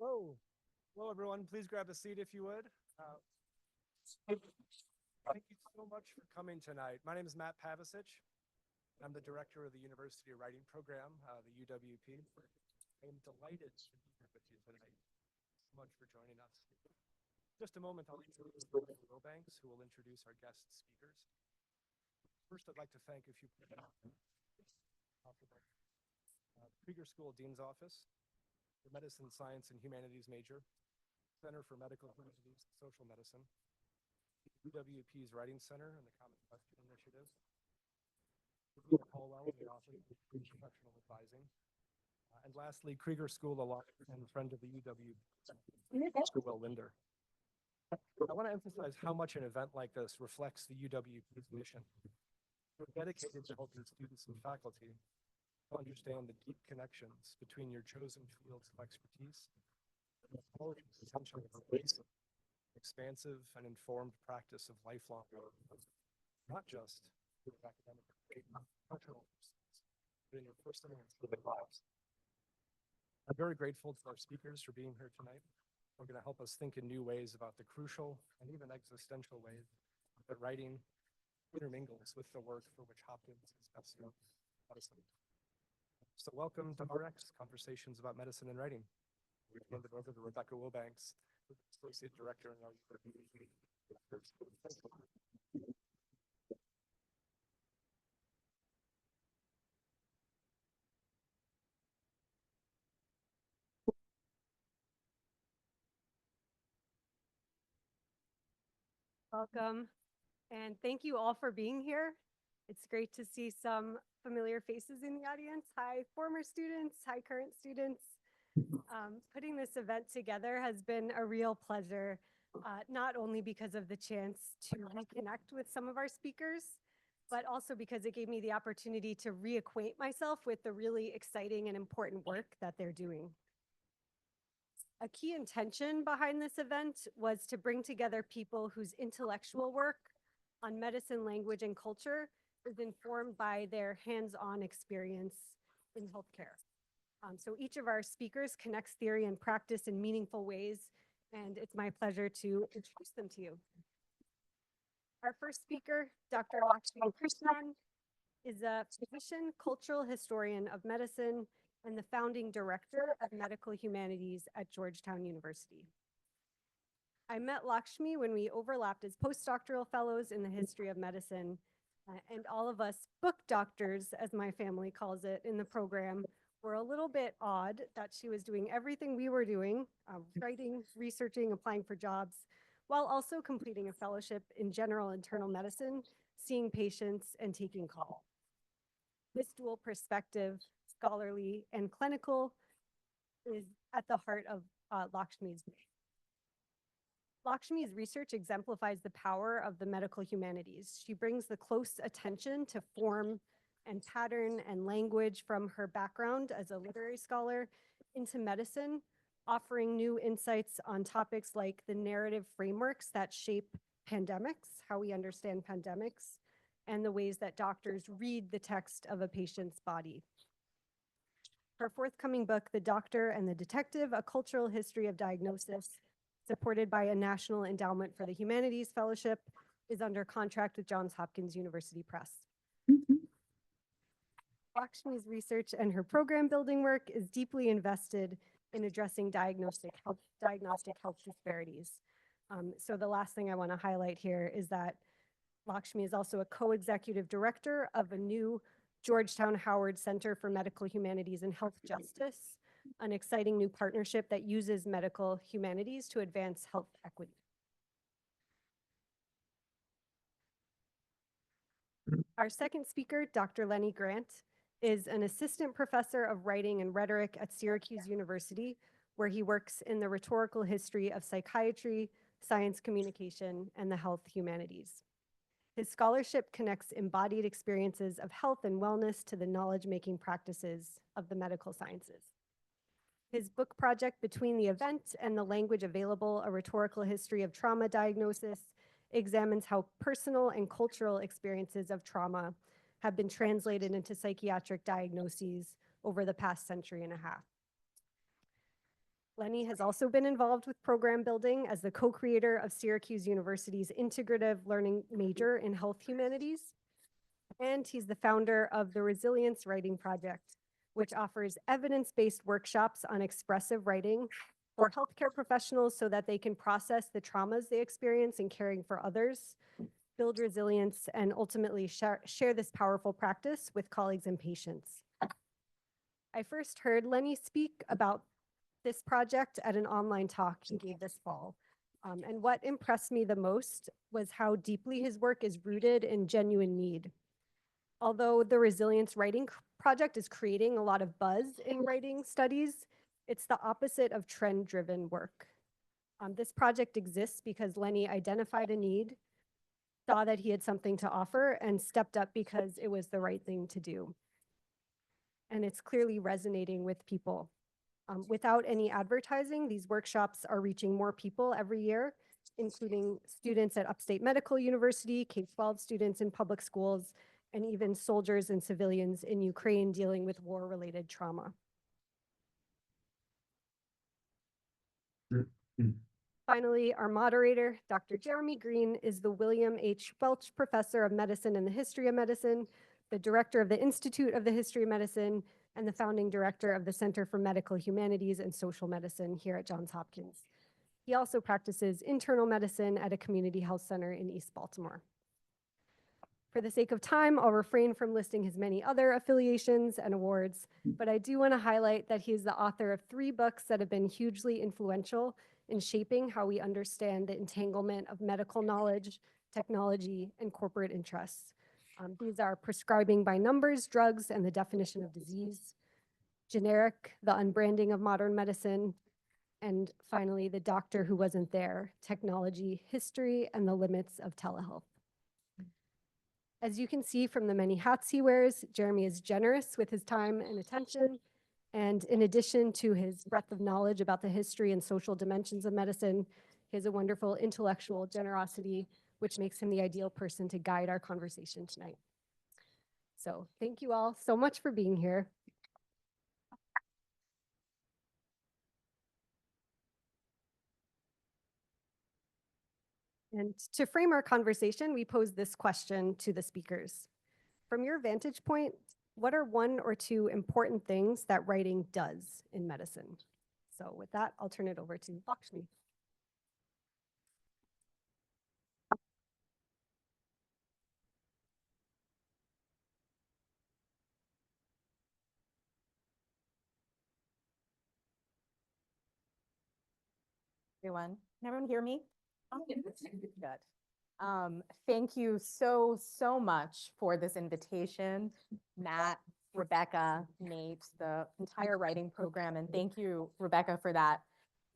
Hello. Hello, everyone. Please grab a seat if you would. Thank you so much for coming tonight. My name is Matt Pavicic. I'm the director of the University Writing Program, the UWP. I am delighted to be here with you tonight. Thanks so much for joining us. Just a moment, I'll introduce Rebecca Wilbanks, who will introduce our guest speakers. First, I'd like to thank a few people. Krieger School Dean's Office, the Medicine, Science, and Humanities major, Center for Medical Humanities and Social Medicine, UWP's Writing Center and the Common Question Initiative, Regina Colwell and the Office of Professional Advising, and lastly, Krieger School Alliance and friend of the UW, Mr. Will Linder. I want to emphasize how much an event like this reflects the UWP's mission. We're dedicated to helping students and faculty to understand the deep connections between your chosen fields of expertise and the power and potential of embracing expansive and informed practice of lifelong learning, not just in academic and professional pursuits, but in your personal and civic lives. I'm very grateful to our speakers for being here tonight. They're going to help us think in new ways about the crucial and even existential ways that writing intermingles with the work for which Hopkins is best known, medicine. So welcome to RX, Conversations about Medicine and Writing. We hand it over to Rebecca Wilbanks, Associate Director in our university. Welcome, and thank you all for being here. It's great to see some familiar faces in the audience. Hi, former students. Hi, current students. Putting this event together has been a real pleasure, not only because of the chance to reconnect with some of our speakers, but also because it gave me the opportunity to reacquaint myself with the really exciting and important work that they're doing. A key intention behind this event was to bring together people whose intellectual work on medicine, language, and culture is informed by their hands-on experience in healthcare. So each of our speakers connects theory and practice in meaningful ways, and it's my pleasure to introduce them to you. Our first speaker, Dr. Lakshmi Krishnan, is a physician, cultural historian of medicine, and the founding director of medical humanities at Georgetown University. I met Lakshmi when we overlapped as postdoctoral fellows in the history of medicine, and all of us book doctors, as my family calls it, in the program were a little bit odd that she was doing everything we were doing, writing, researching, applying for jobs, while also completing a fellowship in general internal medicine, seeing patients, and taking call. This dual perspective, scholarly and clinical, is at the heart of Lakshmi's work. Lakshmi's research exemplifies the power of the medical humanities. She brings the close attention to form and pattern and language from her background as a literary scholar into medicine, offering new insights on topics like the narrative frameworks that shape pandemics, how we understand pandemics, and the ways that doctors read the text of a patient's body. Her forthcoming book, The Doctor and the Detective, A Cultural History of Diagnosis, supported by a National Endowment for the Humanities Fellowship, is under contract with Johns Hopkins University Press. Lakshmi's research and her program building work is deeply invested in addressing diagnostic health disparities. So the last thing I want to highlight here is that Lakshmi is also a co-executive director of a new Georgetown Howard Center for Medical Humanities and Health Justice, an exciting new partnership that uses medical humanities to advance health equity. Our second speaker, Dr. Lenny Grant, is an assistant professor of writing and rhetoric at Syracuse University, where he works in the rhetorical history of psychiatry, science communication, and the health humanities. His scholarship connects embodied experiences of health and wellness to the knowledge-making practices of the medical sciences. His book project, Between the Event and the Language Available, A Rhetorical History of Trauma Diagnosis, examines how personal and cultural experiences of trauma have been translated into psychiatric diagnoses over the past century and a half. Lenny has also been involved with program building as the co-creator of Syracuse University's integrative learning major in health humanities. And he's the founder of the Resilience Writing Project, which offers evidence-based workshops on expressive writing for healthcare professionals so that they can process the traumas they experience in caring for others, build resilience, and ultimately share this powerful practice with colleagues and patients. I first heard Lenny speak about this project at an online talk he gave this fall. And what impressed me the most was how deeply his work is rooted in genuine need. Although the Resilience Writing Project is creating a lot of buzz in writing studies, it's the opposite of trend-driven work. This project exists because Lenny identified a need, saw that he had something to offer, and stepped up because it was the right thing to do. And it's clearly resonating with people. Without any advertising, these workshops are reaching more people every year, including students at Upstate Medical University, K-12 students in public schools, and even soldiers and civilians in Ukraine dealing with war-related trauma. Finally, our moderator, Dr. Jeremy Green, is the William H. Welch Professor of Medicine and the History of Medicine, the Director of the Institute of the History of Medicine, and the founding director of the Center for Medical Humanities and Social Medicine here at Johns Hopkins. He also practices internal medicine at a community health center in East Baltimore. For the sake of time, I'll refrain from listing his many other affiliations and awards, but I do want to highlight that he is the author of 3 books that have been hugely influential in shaping how we understand the entanglement of medical knowledge, technology, and corporate interests. These are Prescribing by Numbers, Drugs, and the Definition of Disease, Generic, The Unbranding of Modern Medicine, and finally, The Doctor Who Wasn't There, Technology, History, and the Limits of Telehealth. As you can see from the many hats he wears, Jeremy is generous with his time and attention. And in addition to his breadth of knowledge about the history and social dimensions of medicine, he has a wonderful intellectual generosity, which makes him the ideal person to guide our conversation tonight. So thank you all so much for being here. And to frame our conversation, we pose this question to the speakers. From your vantage point, what are 1 or 2 important things that writing does in medicine? So with that, I'll turn it over to Lakshmi. Everyone, can everyone hear me? Good. Thank you so much for this invitation, Matt, Rebecca, Nate, the entire writing program, and thank you, Rebecca, for that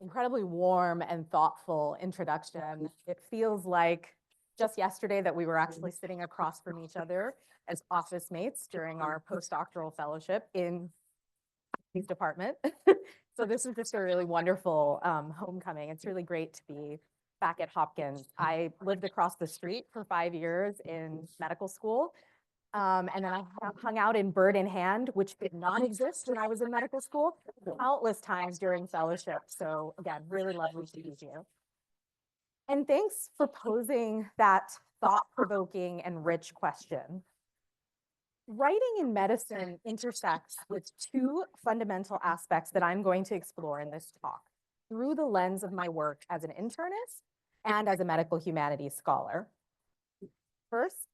incredibly warm and thoughtful introduction. It feels like just yesterday that we were actually sitting across from each other as office mates during our postdoctoral fellowship in his department. So this is just a really wonderful homecoming. It's really great to be back at Hopkins. I lived across the street for 5 years in medical school. And then I hung out in Bird in Hand, which did not exist when I was in medical school, countless times during fellowship. So again, really lovely to be here. And thanks for posing that thought-provoking and rich question. Writing in medicine intersects with 2 fundamental aspects that I'm going to explore in this talk through the lens of my work as an internist and as a medical humanities scholar. First,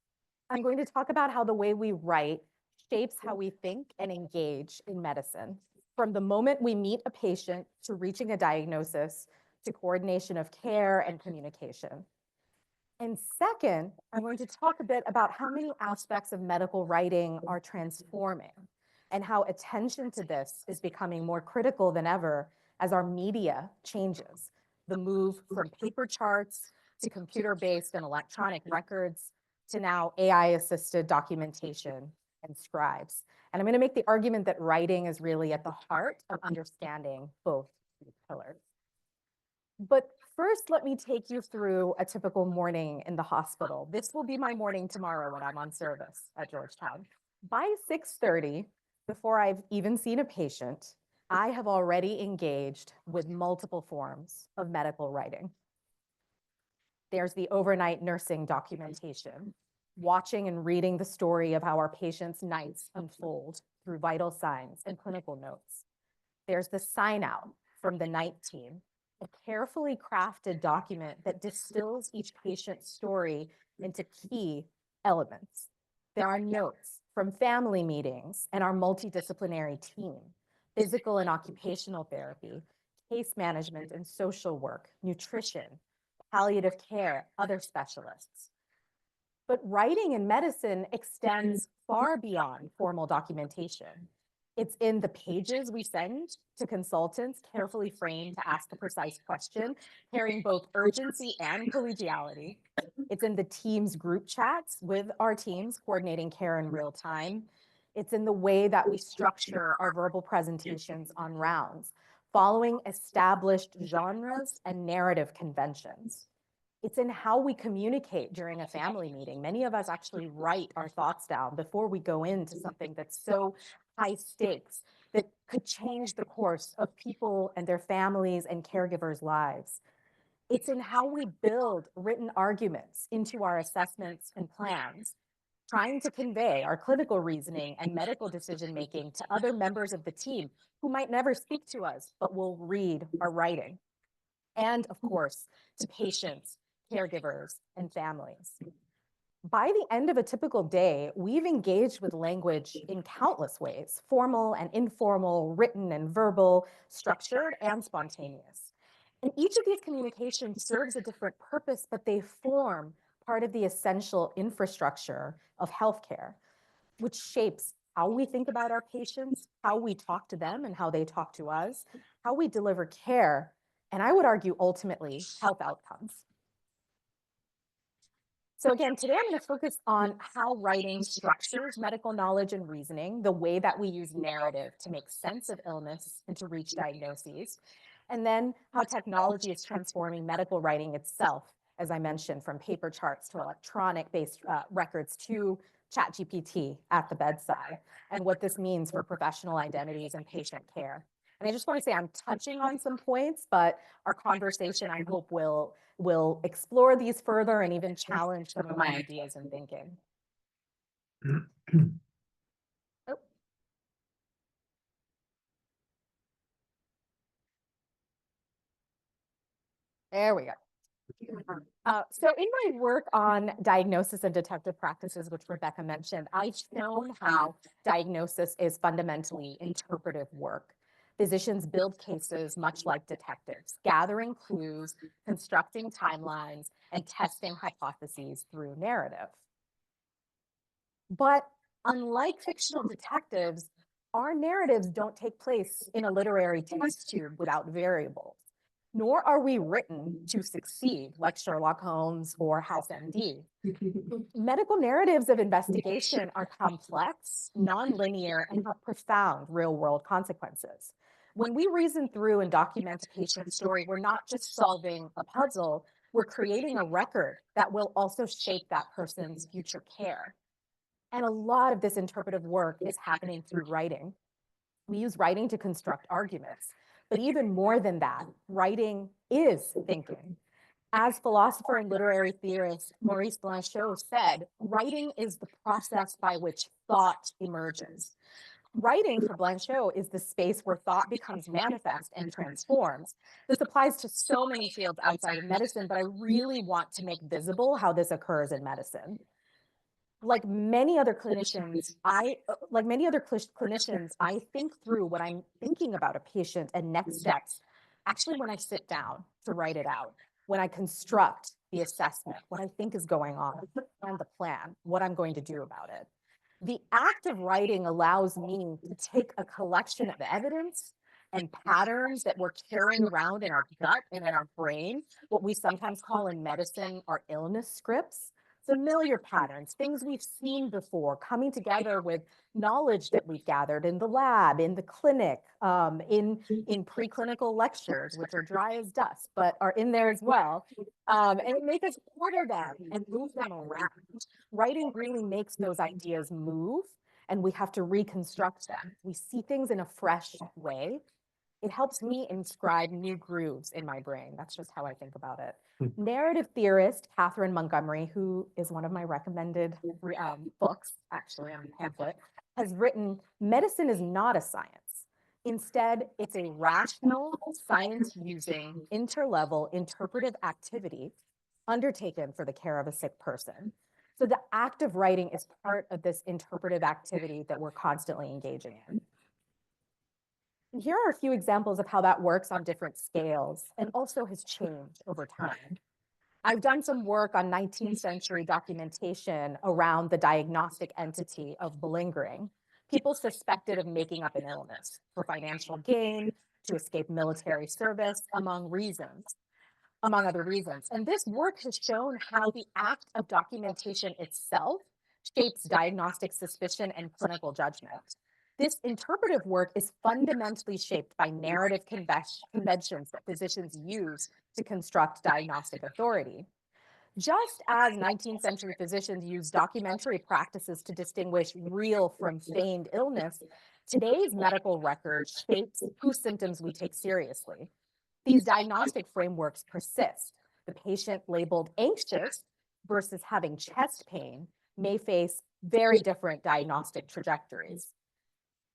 I'm going to talk about how the way we write shapes how we think and engage in medicine, from the moment we meet a patient to reaching a diagnosis to coordination of care and communication. And second, I'm going to talk a bit about how many aspects of medical writing are transforming and how attention to this is becoming more critical than ever as our media changes. The move from paper charts to computer-based and electronic records to now AI-assisted documentation and scribes. And I'm going to make the argument that writing is really at the heart of understanding both these pillars. But first, let me take you through a typical morning in the hospital. This will be my morning tomorrow when I'm on service at Georgetown. By 6:30, before I've even seen a patient, I have already engaged with multiple forms of medical writing. There's the overnight nursing documentation, watching and reading the story of how our patients' nights unfold through vital signs and clinical notes. There's the sign out from the night team, a carefully crafted document that distills each patient's story into key elements. There are notes from family meetings and our multidisciplinary team, physical and occupational therapy, case management and social work, nutrition, palliative care, other specialists. But writing in medicine extends far beyond formal documentation. It's in the pages we send to consultants, carefully framed to ask the precise question, carrying both urgency and collegiality. It's in the team's group chats with our teams, coordinating care in real time. It's in the way that we structure our verbal presentations on rounds, following established genres and narrative conventions. It's in how we communicate during a family meeting. Many of us actually write our thoughts down before we go into something that's so high stakes that could change the course of people and their families and caregivers' lives. It's in how we build written arguments into our assessments and plans, trying to convey our clinical reasoning and medical decision-making to other members of the team who might never speak to us, but will read our writing. And of course, to patients, caregivers, and families. By the end of a typical day, we've engaged with language in countless ways, formal and informal, written and verbal, structured and spontaneous. And each of these communications serves a different purpose, but they form part of the essential infrastructure of healthcare, which shapes how we think about our patients, how we talk to them and how they talk to us, how we deliver care, and I would argue ultimately health outcomes. So again, today I'm going to focus on how writing structures medical knowledge and reasoning, the way that we use narrative to make sense of illness and to reach diagnoses, and then how technology is transforming medical writing itself, as I mentioned, from paper charts to electronic-based records to ChatGPT at the bedside, and what this means for professional identities and patient care. And I just want to say I'm touching on some points, but our conversation, I hope, will explore these further and even challenge some of my ideas and thinking. Oh. There we go. So in my work on diagnosis and detective practices, which Rebecca mentioned, I've shown how diagnosis is fundamentally interpretive work. Physicians build cases much like detectives, gathering clues, constructing timelines, and testing hypotheses through narrative. But unlike fictional detectives, our narratives don't take place in a literary test tube without variables, nor are we written to succeed like Sherlock Holmes or House MD. Medical narratives of investigation are complex, nonlinear, and have profound real-world consequences. When we reason through and document a patient's story, we're not just solving a puzzle, we're creating a record that will also shape that person's future care. And a lot of this interpretive work is happening through writing. We use writing to construct arguments, but even more than that, writing is thinking. As philosopher and literary theorist Maurice Blanchot said, writing is the process by which thought emerges. Writing, for Blanchot, is the space where thought becomes manifest and transforms. This applies to so many fields outside of medicine, but I really want to make visible how this occurs in medicine. Like many other clinicians, I think through what I'm thinking about a patient and next steps, actually when I sit down to write it out, when I construct the assessment, what I think is going on, and the plan, what I'm going to do about it. The act of writing allows me to take a collection of evidence and patterns that we're carrying around in our gut and in our brain, what we sometimes call in medicine our illness scripts, familiar patterns, things we've seen before, coming together with knowledge that we've gathered in the lab, in the clinic, in preclinical lectures, which are dry as dust, but are in there as well. And it makes us order them and move them around. Writing really makes those ideas move, and we have to reconstruct them. We see things in a fresh way It helps me inscribe new grooves in my brain. That's just how I think about it. Narrative theorist Catherine Montgomery, who is one of my recommended books, actually on the pamphlet, has written, "Medicine is not a science. Instead, it's a rational, science-using, interlevel interpretive activity undertaken for the care of a sick person." So the act of writing is part of this interpretive activity that we're constantly engaging in. And here are a few examples of how that works on different scales and also has changed over time. I've done some work on 19th century documentation around the diagnostic entity of malingering. People suspected of making up an illness for financial gain, to escape military service, among other reasons. And this work has shown how the act of documentation itself shapes diagnostic suspicion and clinical judgment. This interpretive work is fundamentally shaped by narrative conventions that physicians use to construct diagnostic authority. Just as 19th century physicians used documentary practices to distinguish real from feigned illness, today's medical record shapes whose symptoms we take seriously. These diagnostic frameworks persist. The patient labeled anxious versus having chest pain may face very different diagnostic trajectories.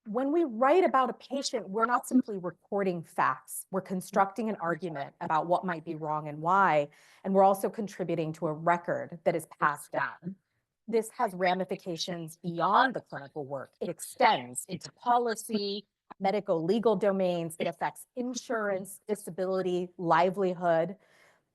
When we write about a patient, we're not simply reporting facts. We're constructing an argument about what might be wrong and why, and we're also contributing to a record that is passed down. This has ramifications beyond the clinical work. It extends into policy, medical legal domains. It affects insurance, disability, livelihood.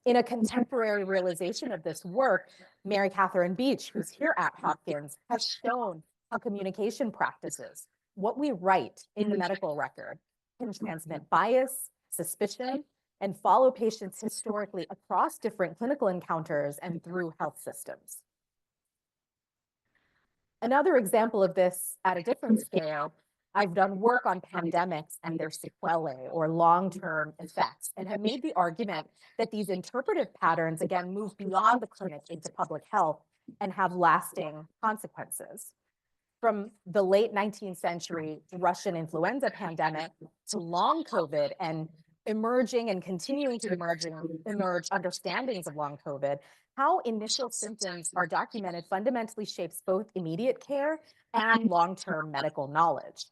In a contemporary realization of this work, Mary Catherine Beach, who's here at Hopkins, has shown how communication practices, what we write in the medical record, can transmit bias, suspicion, and follow patients historically across different clinical encounters and through health systems. Another example of this at a different scale, I've done work on pandemics and their sequelae or long-term effects, and have made the argument that these interpretive patterns, again, move beyond the clinic into public health and have lasting consequences. From the late 19th century Russian influenza pandemic to long COVID and emerging and continuing to emerge understandings of long COVID, how initial symptoms are documented fundamentally shapes both immediate care and long-term medical knowledge.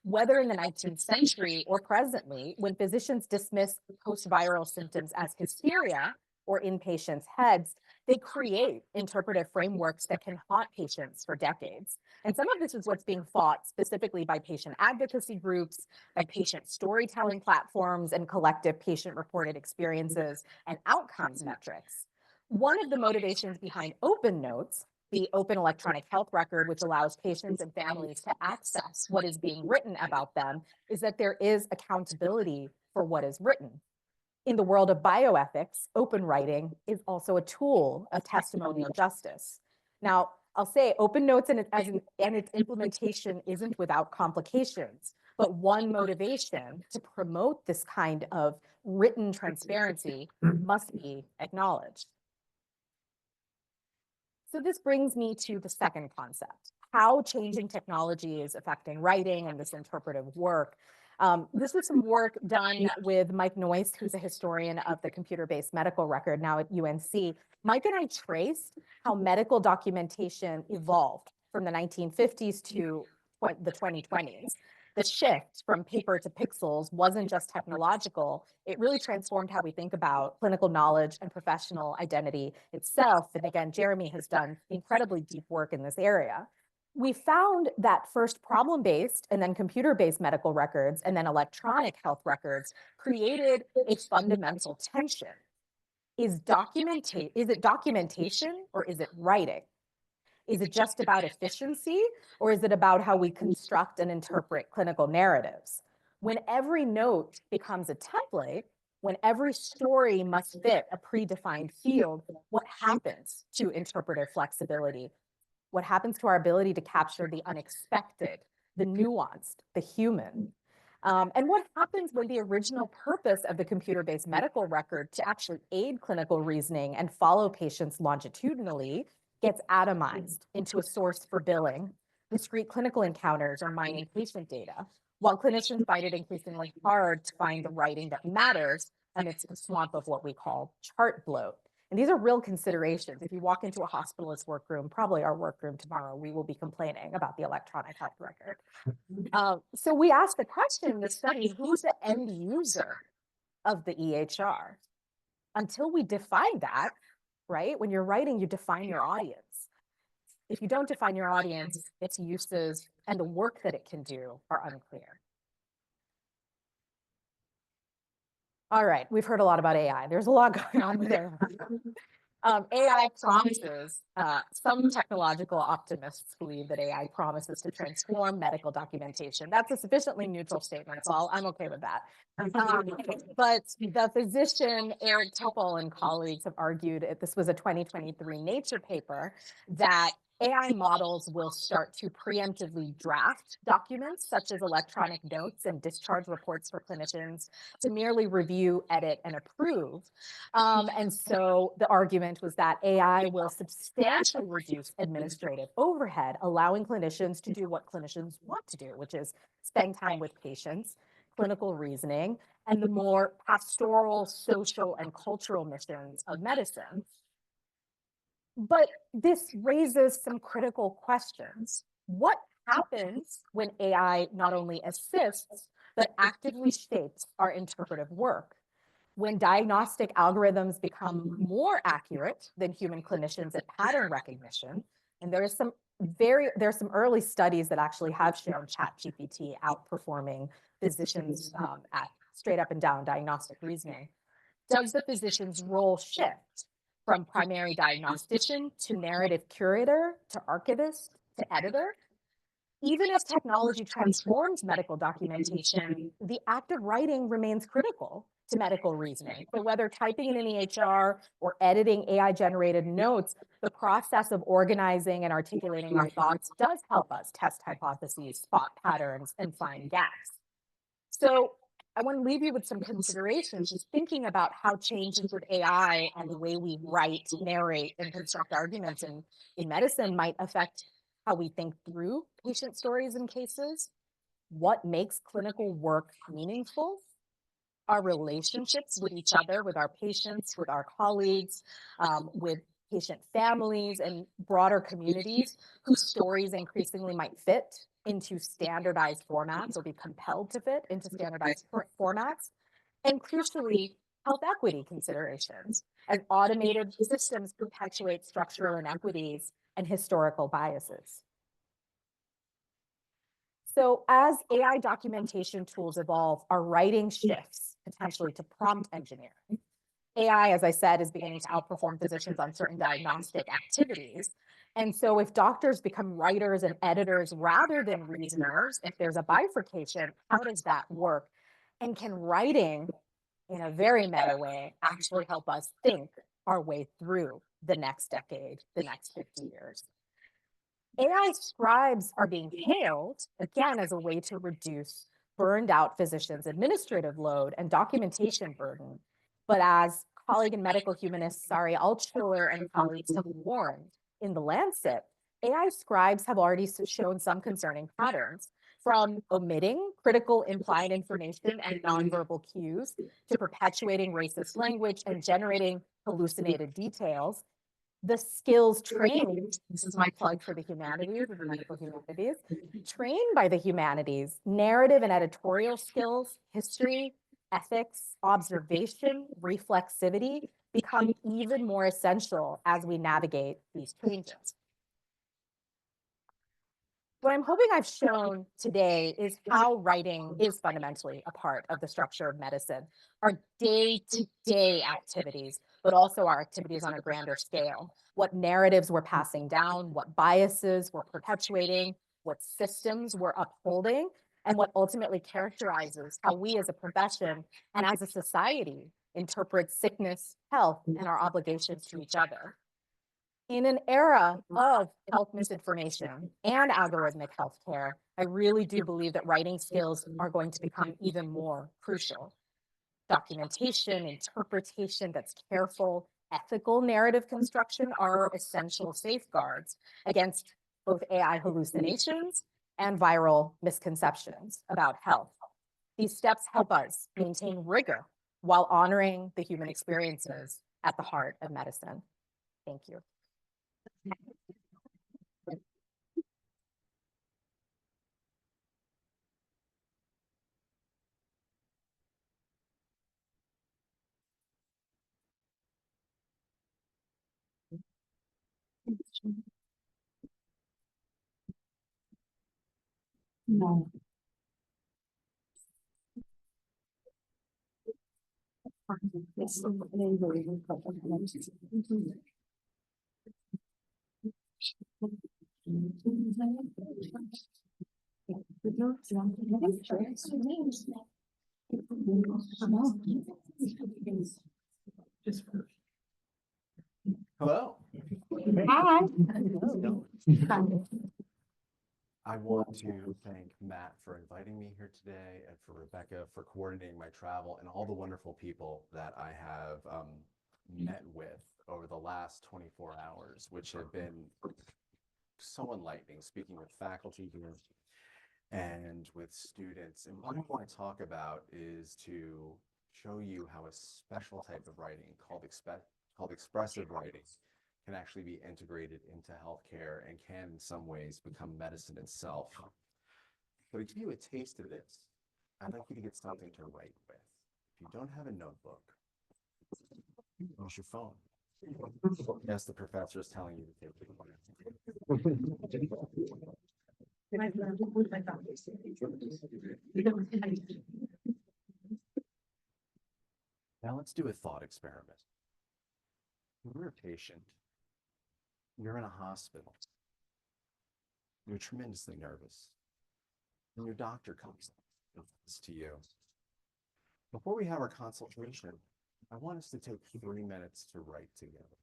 Whether in the 19th century or presently, when physicians dismiss post-viral symptoms as hysteria or in patients' heads, they create interpretive frameworks that can haunt patients for decades. And some of this is what's being fought specifically by patient advocacy groups, by patient storytelling platforms, and collective patient-reported experiences and outcomes metrics. One of the motivations behind Open Notes, the open electronic health record, which allows patients and families to access what is being written about them, is that there is accountability for what is written. In the world of bioethics, open writing is also a tool of testimonial justice. Now, I'll say Open Notes and its implementation isn't without complications, but one motivation to promote this kind of written transparency must be acknowledged. So this brings me to the second concept, how changing technology is affecting writing and this interpretive work. This was some work done with Mike Noyce, who's a historian of the computer-based medical record now at UNC. Mike and I traced how medical documentation evolved from the 1950s to the 2020s. The shift from paper to pixels wasn't just technological, it really transformed how we think about clinical knowledge and professional identity itself. And again, Jeremy has done incredibly deep work in this area. We found that first problem-based and then computer-based medical records and then electronic health records created a fundamental tension. Is it documentation or is it writing? Is it just about efficiency or is it about how we construct and interpret clinical narratives? When every note becomes a template, when every story must fit a predefined field, what happens to interpretive flexibility? What happens to our ability to capture the unexpected, the nuanced, the human? And what happens when the original purpose of the computer-based medical record to actually aid clinical reasoning and follow patients longitudinally gets atomized into a source for billing, discrete clinical encounters, or mining patient data? while clinicians find it increasingly hard to find the writing that matters amidst the swamp of what we call chart bloat. And these are real considerations. If you walk into a hospitalist workroom, probably our workroom tomorrow, we will be complaining about the electronic health record. So we asked the question in the study, who's the end user of the EHR? Until we define that, right? When you're writing, you define your audience. If you don't define your audience, its uses and the work that it can do are unclear. All right, we've heard a lot about AI. There's a lot going on with AI. AI promises, some technological optimists believe that AI promises to transform medical documentation. That's a sufficiently neutral statement, so I'm okay with that. But the physician Eric Topol and colleagues have argued, this was a 2023 Nature paper, that AI models will start to preemptively draft documents such as electronic notes and discharge reports for clinicians to merely review, edit, and approve. And so the argument was that AI will substantially reduce administrative overhead, allowing clinicians to do what clinicians want to do, which is spend time with patients, clinical reasoning, and the more pastoral, social, and cultural missions of medicine. But this raises some critical questions. What happens when AI not only assists, but actively shapes our interpretive work? When diagnostic algorithms become more accurate than human clinicians at pattern recognition, and there's some early studies that actually have shown ChatGPT outperforming physicians at straight up and down diagnostic reasoning, does the physician's role shift from primary diagnostician to narrative curator to archivist to editor? Even as technology transforms medical documentation, the act of writing remains critical to medical reasoning. So whether typing in an EHR or editing AI-generated notes, the process of organizing and articulating our thoughts does help us test hypotheses, spot patterns, and find gaps. So I want to leave you with some considerations, just thinking about how changes with AI and the way we write, narrate, and construct arguments in medicine might affect how we think through patient stories and cases, what makes clinical work meaningful, our relationships with each other, with our patients, with our colleagues, with patient families and broader communities whose stories increasingly might fit into standardized formats or be compelled to fit into standardized formats, and crucially, health equity considerations as automated systems perpetuate structural inequities and historical biases. So as AI documentation tools evolve, our writing shifts potentially to prompt engineering. AI, as I said, is beginning to outperform physicians on certain diagnostic activities. And so if doctors become writers and editors rather than reasoners, if there's a bifurcation, how does that work? And can writing, in a very meta way, actually help us think our way through the next decade, the next 50 years? AI scribes are being hailed, again, as a way to reduce burned out physicians' administrative load and documentation burden. But as colleague and medical humanist Sari Altschuler and colleagues have warned in The Lancet, AI scribes have already shown some concerning patterns, from omitting critical implied information and nonverbal cues to perpetuating racist language and generating hallucinated details. The skills trained, this is my plug for the humanities, the medical humanities, trained by the humanities, narrative and editorial skills, history, ethics, observation, reflexivity, become even more essential as we navigate these changes. What I'm hoping I've shown today is how writing is fundamentally a part of the structure of medicine, our day-to-day activities, but also our activities on a grander scale. What narratives we're passing down, what biases we're perpetuating, what systems we're upholding, and what ultimately characterizes how we as a profession and as a society interpret sickness, health, and our obligations to each other. In an era of health misinformation and algorithmic healthcare, I really do believe that writing skills are going to become even more crucial. Documentation, interpretation that's careful, ethical narrative construction are essential safeguards against both AI hallucinations and viral misconceptions about health. These steps help us maintain rigor while honoring the human experiences at the heart of medicine. Thank you. No. Hello. Hi. I want to thank Matt for inviting me here today and for Rebecca for coordinating my travel and all the wonderful people that I have met with over the last 24 hours, which have been so enlightening, speaking with faculty here and with students. And what I want to talk about is to show you how a special type of writing called expressive writing can actually be integrated into healthcare and can in some ways become medicine itself. So to give you a taste of this, I'd like you to get something to write with. If you don't have a notebook, use your phone. Yes, the professor is telling you to take the Now let's do a thought experiment. You're a patient. You're in a hospital. You're tremendously nervous. And your doctor comes to you. Before we have our consultation, I want us to take 3 minutes to write together.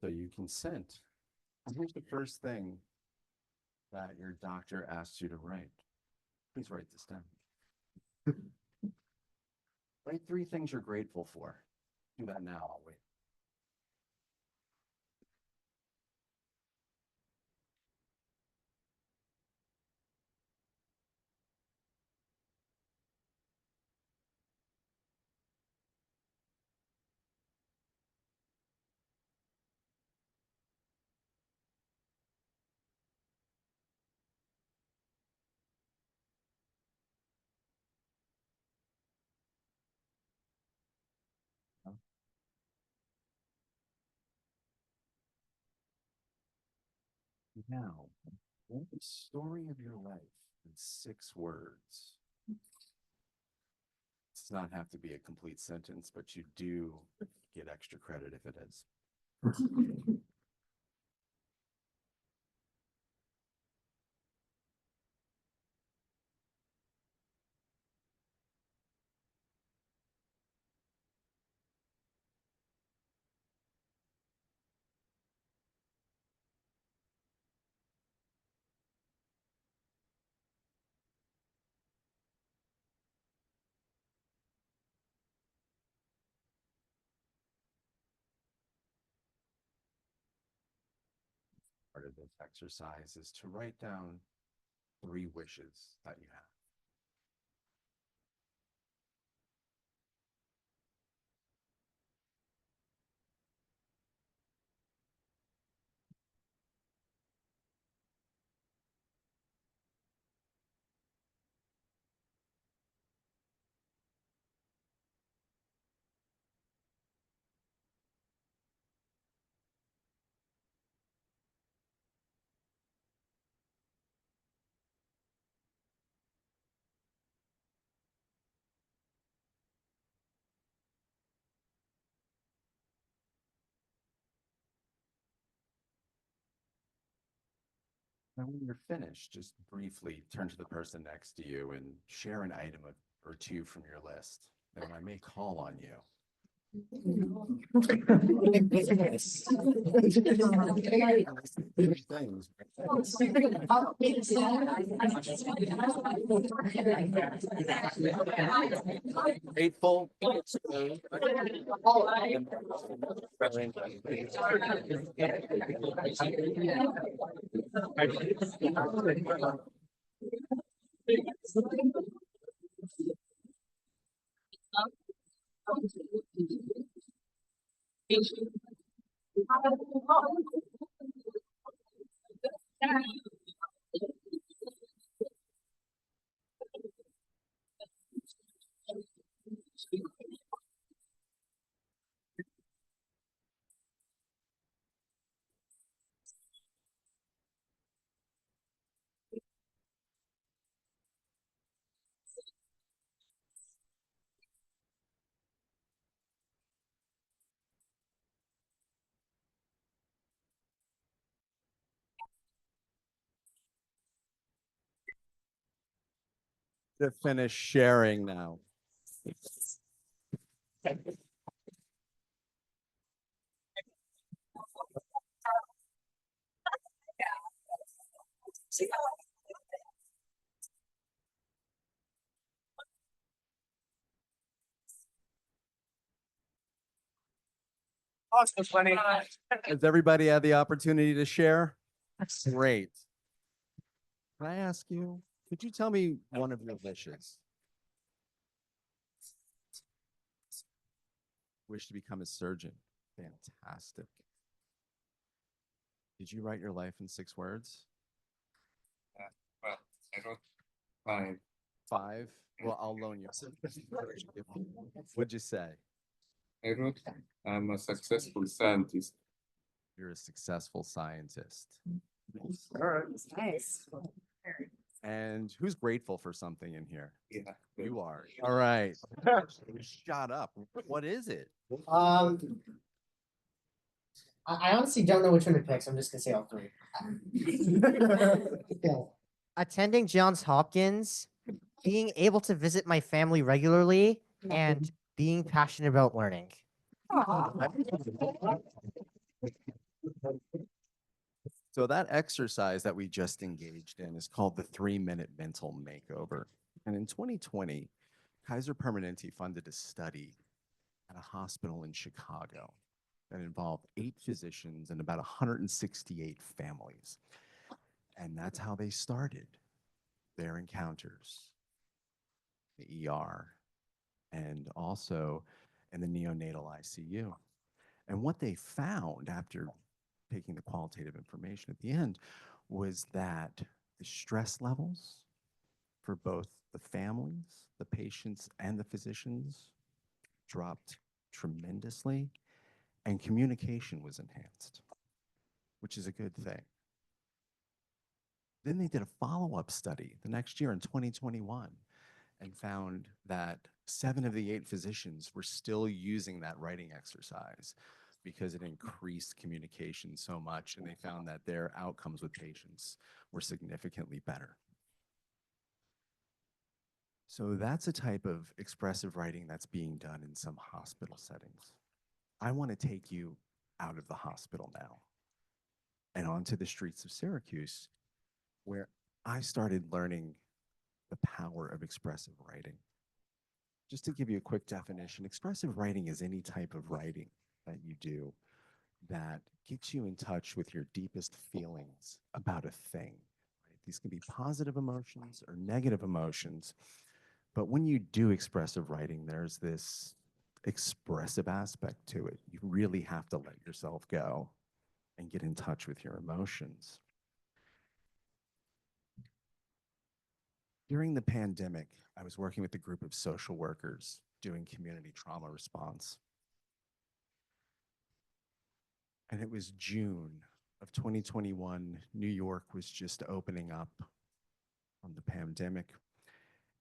So you consent. And here's the first thing that your doctor asks you to write. Please write this down. Write 3 things you're grateful for. Do that now. I'll wait. Now, write the story of your life in 6 words. It does not have to be a complete sentence, but you do get extra credit if it is. Part of this exercise is to write down 3 wishes that you have. And when you're finished, just briefly turn to the person next to you and share an item or 2 from your list. And I may call on you Grateful. To finish sharing now. Has everybody had the opportunity to share? Great. Can I ask you, could you tell me one of your wishes? Wish to become a surgeon. Fantastic. Did you write your life in 6 words? Well, I wrote 5. 5? Well, I'll loan you. What'd you say? I wrote, I'm a successful scientist. You're a successful scientist. All right. Nice. And who's grateful for something in here? Yeah. You are. All right. Shut up. What is it? I honestly don't know which one to pick, so I'm just gonna say all 3. Okay. Attending Johns Hopkins, being able to visit my family regularly, and being passionate about learning. So that exercise that we just engaged in is called the 3-minute mental makeover. And in 2020, Kaiser Permanente funded a study at a hospital in Chicago that involved 8 physicians and about 168 families. And that's how they started their encounters, the ER, and also in the neonatal ICU. And what they found after taking the qualitative information at the end was that the stress levels for both the families, the patients, and the physicians dropped tremendously, and communication was enhanced, which is a good thing. Then they did a follow-up study the next year in 2021 and found that 7 of the 8 physicians were still using that writing exercise because it increased communication so much, and they found that their outcomes with patients were significantly better. So that's a type of expressive writing that's being done in some hospital settings. I want to take you out of the hospital now and onto the streets of Syracuse, where I started learning the power of expressive writing. Just to give you a quick definition, expressive writing is any type of writing that you do that gets you in touch with your deepest feelings about a thing. Right? These can be positive emotions or negative emotions, but when you do expressive writing, there's this expressive aspect to it. You really have to let yourself go and get in touch with your emotions. During the pandemic, I was working with a group of social workers doing community trauma response. And it was June of 2021. New York was just opening up from the pandemic,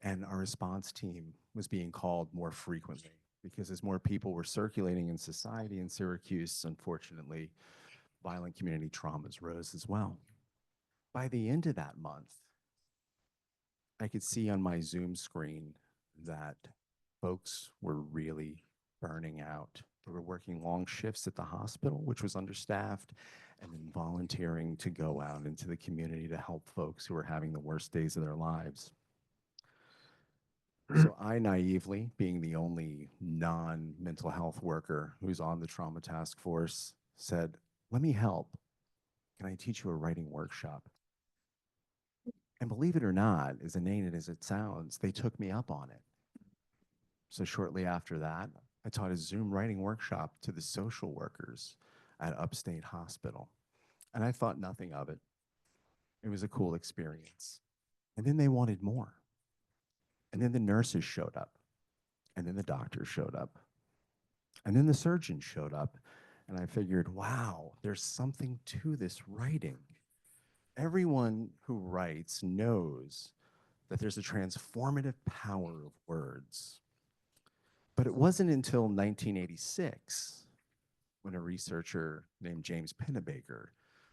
and our response team was being called more frequently because as more people were circulating in society in Syracuse, unfortunately, violent community traumas rose as well. By the end of that month, I could see on my Zoom screen that folks were really, burning out. They were working long shifts at the hospital, which was understaffed, and then volunteering to go out into the community to help folks who were having the worst days of their lives. So I naively, being the only non-mental health worker who's on the trauma task force, said, let me help. Can I teach you a writing workshop? And believe it or not, as inane as it sounds, they took me up on it. So shortly after that, I taught a Zoom writing workshop to the social workers at Upstate Hospital. And I thought nothing of it. It was a cool experience. And then they wanted more. And then the nurses showed up. And then the doctors showed up. And then the surgeon showed up. And I figured, wow, there's something to this writing. Everyone who writes knows that there's a transformative power of words. But it wasn't until 1986 when a researcher named James Pennebaker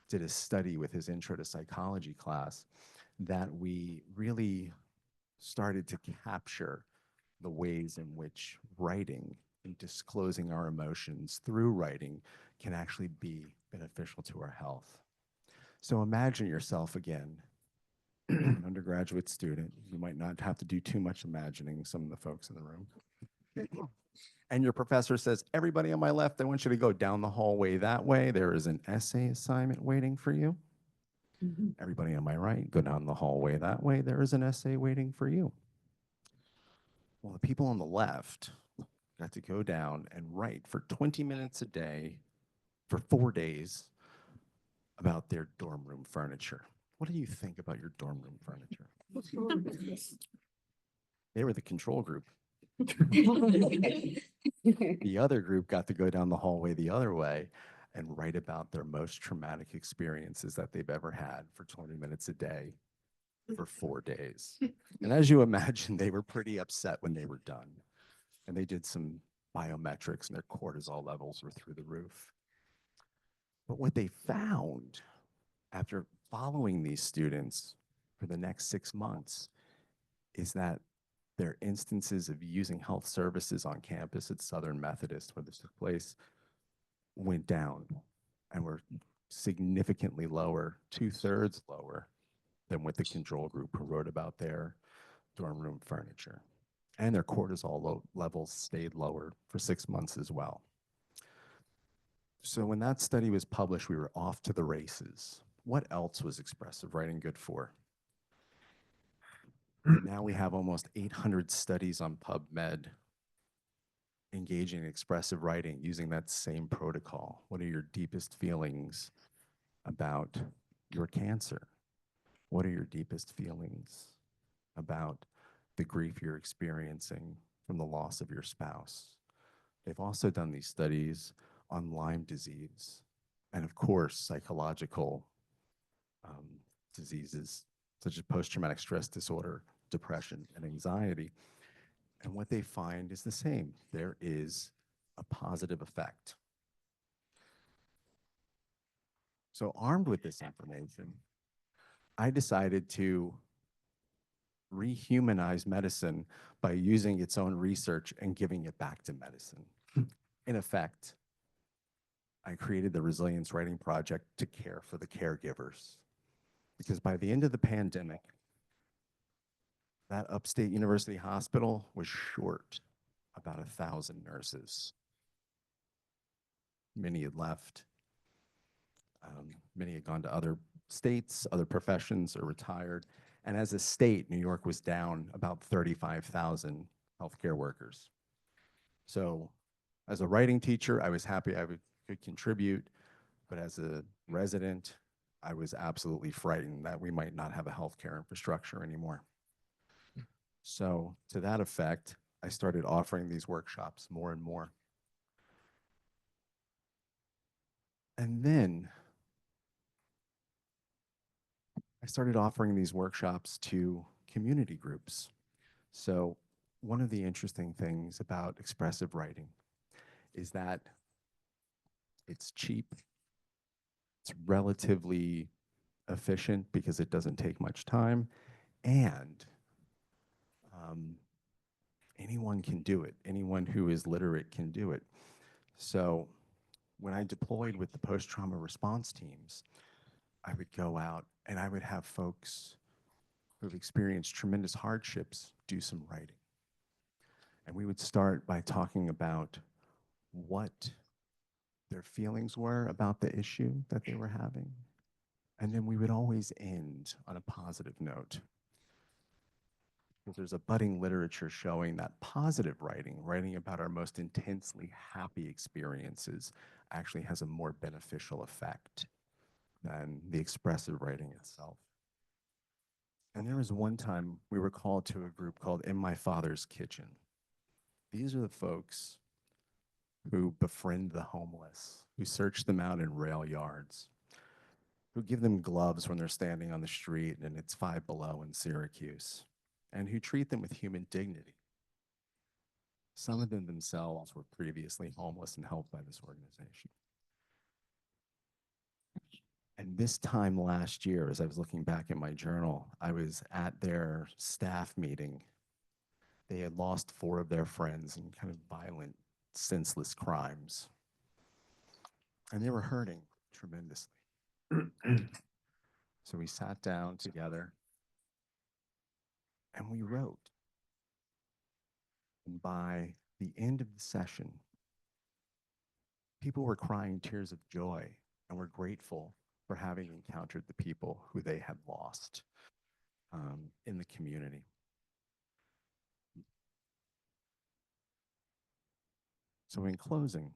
did a study with his Intro to Psychology class that we really started to capture the ways in which writing and disclosing our emotions through writing can actually be beneficial to our health. So imagine yourself again, an undergraduate student. You might not have to do too much imagining, some of the folks in the room. And your professor says, everybody on my left, I want you to go down the hallway that way. There is an essay assignment waiting for you. Everybody on my right, go down the hallway that way. There is an essay waiting for you. Well, the people on the left got to go down and write for 20 minutes a day for 4 days about their dorm room furniture. What do you think about your dorm room furniture? They were the control group. The other group got to go down the hallway the other way and write about their most traumatic experiences that they've ever had for 20 minutes a day for 4 days. And as you imagine, they were pretty upset when they were done. And they did some biometrics and their cortisol levels were through the roof. But what they found after following these students for the next 6 months is that their instances of using health services on campus at Southern Methodist, where this took place, went down and were significantly lower, 2/3 lower than with the control group who wrote about their dorm room furniture. And their cortisol levels stayed lower for 6 months as well. So when that study was published, we were off to the races. What else was expressive writing good for? Now we have almost 800 studies on PubMed engaging in expressive writing using that same protocol. What are your deepest feelings about your cancer? What are your deepest feelings about the grief you're experiencing from the loss of your spouse? They've also done these studies on Lyme disease and, of course, psychological diseases such as post-traumatic stress disorder, depression, and anxiety. And what they find is the same. There is a positive effect. So armed with this information, I decided to rehumanize medicine by using its own research and giving it back to medicine. In effect, I created the Resilience Writing Project to care for the caregivers. Because by the end of the pandemic, that Upstate University Hospital was short about 1,000 nurses. Many had left. Many had gone to other states, other professions, or retired. And as a state, New York was down about 35,000 healthcare workers. So as a writing teacher, I was happy I could contribute, but as a resident, I was absolutely frightened that we might not have a healthcare infrastructure anymore. So to that effect, I started offering these workshops more and more. And then I started offering these workshops to community groups. So one of the interesting things about expressive writing is that it's cheap, it's relatively efficient because it doesn't take much time, and anyone can do it. Anyone who is literate can do it. So when I deployed with the post-trauma response teams, I would go out and I would have folks who've experienced tremendous hardships do some writing. And we would start by talking about what their feelings were about the issue that they were having. And then we would always end on a positive note. Because there's a budding literature showing that positive writing, writing about our most intensely happy experiences, actually has a more beneficial effect than the expressive writing itself. And there was one time we were called to a group called In My Father's Kitchen. These are the folks who befriend the homeless, who search them out in rail yards, who give them gloves when they're standing on the street and it's 5 below in Syracuse, and who treat them with human dignity. Some of them themselves were previously homeless and helped by this organization. And this time last year, as I was looking back at my journal, I was at their staff meeting. They had lost 4 of their friends in kind of violent, senseless crimes. And they were hurting tremendously. So we sat down together and we wrote. And by the end of the session, people were crying tears of joy and were grateful for having encountered the people who they had lost in the community. So in closing,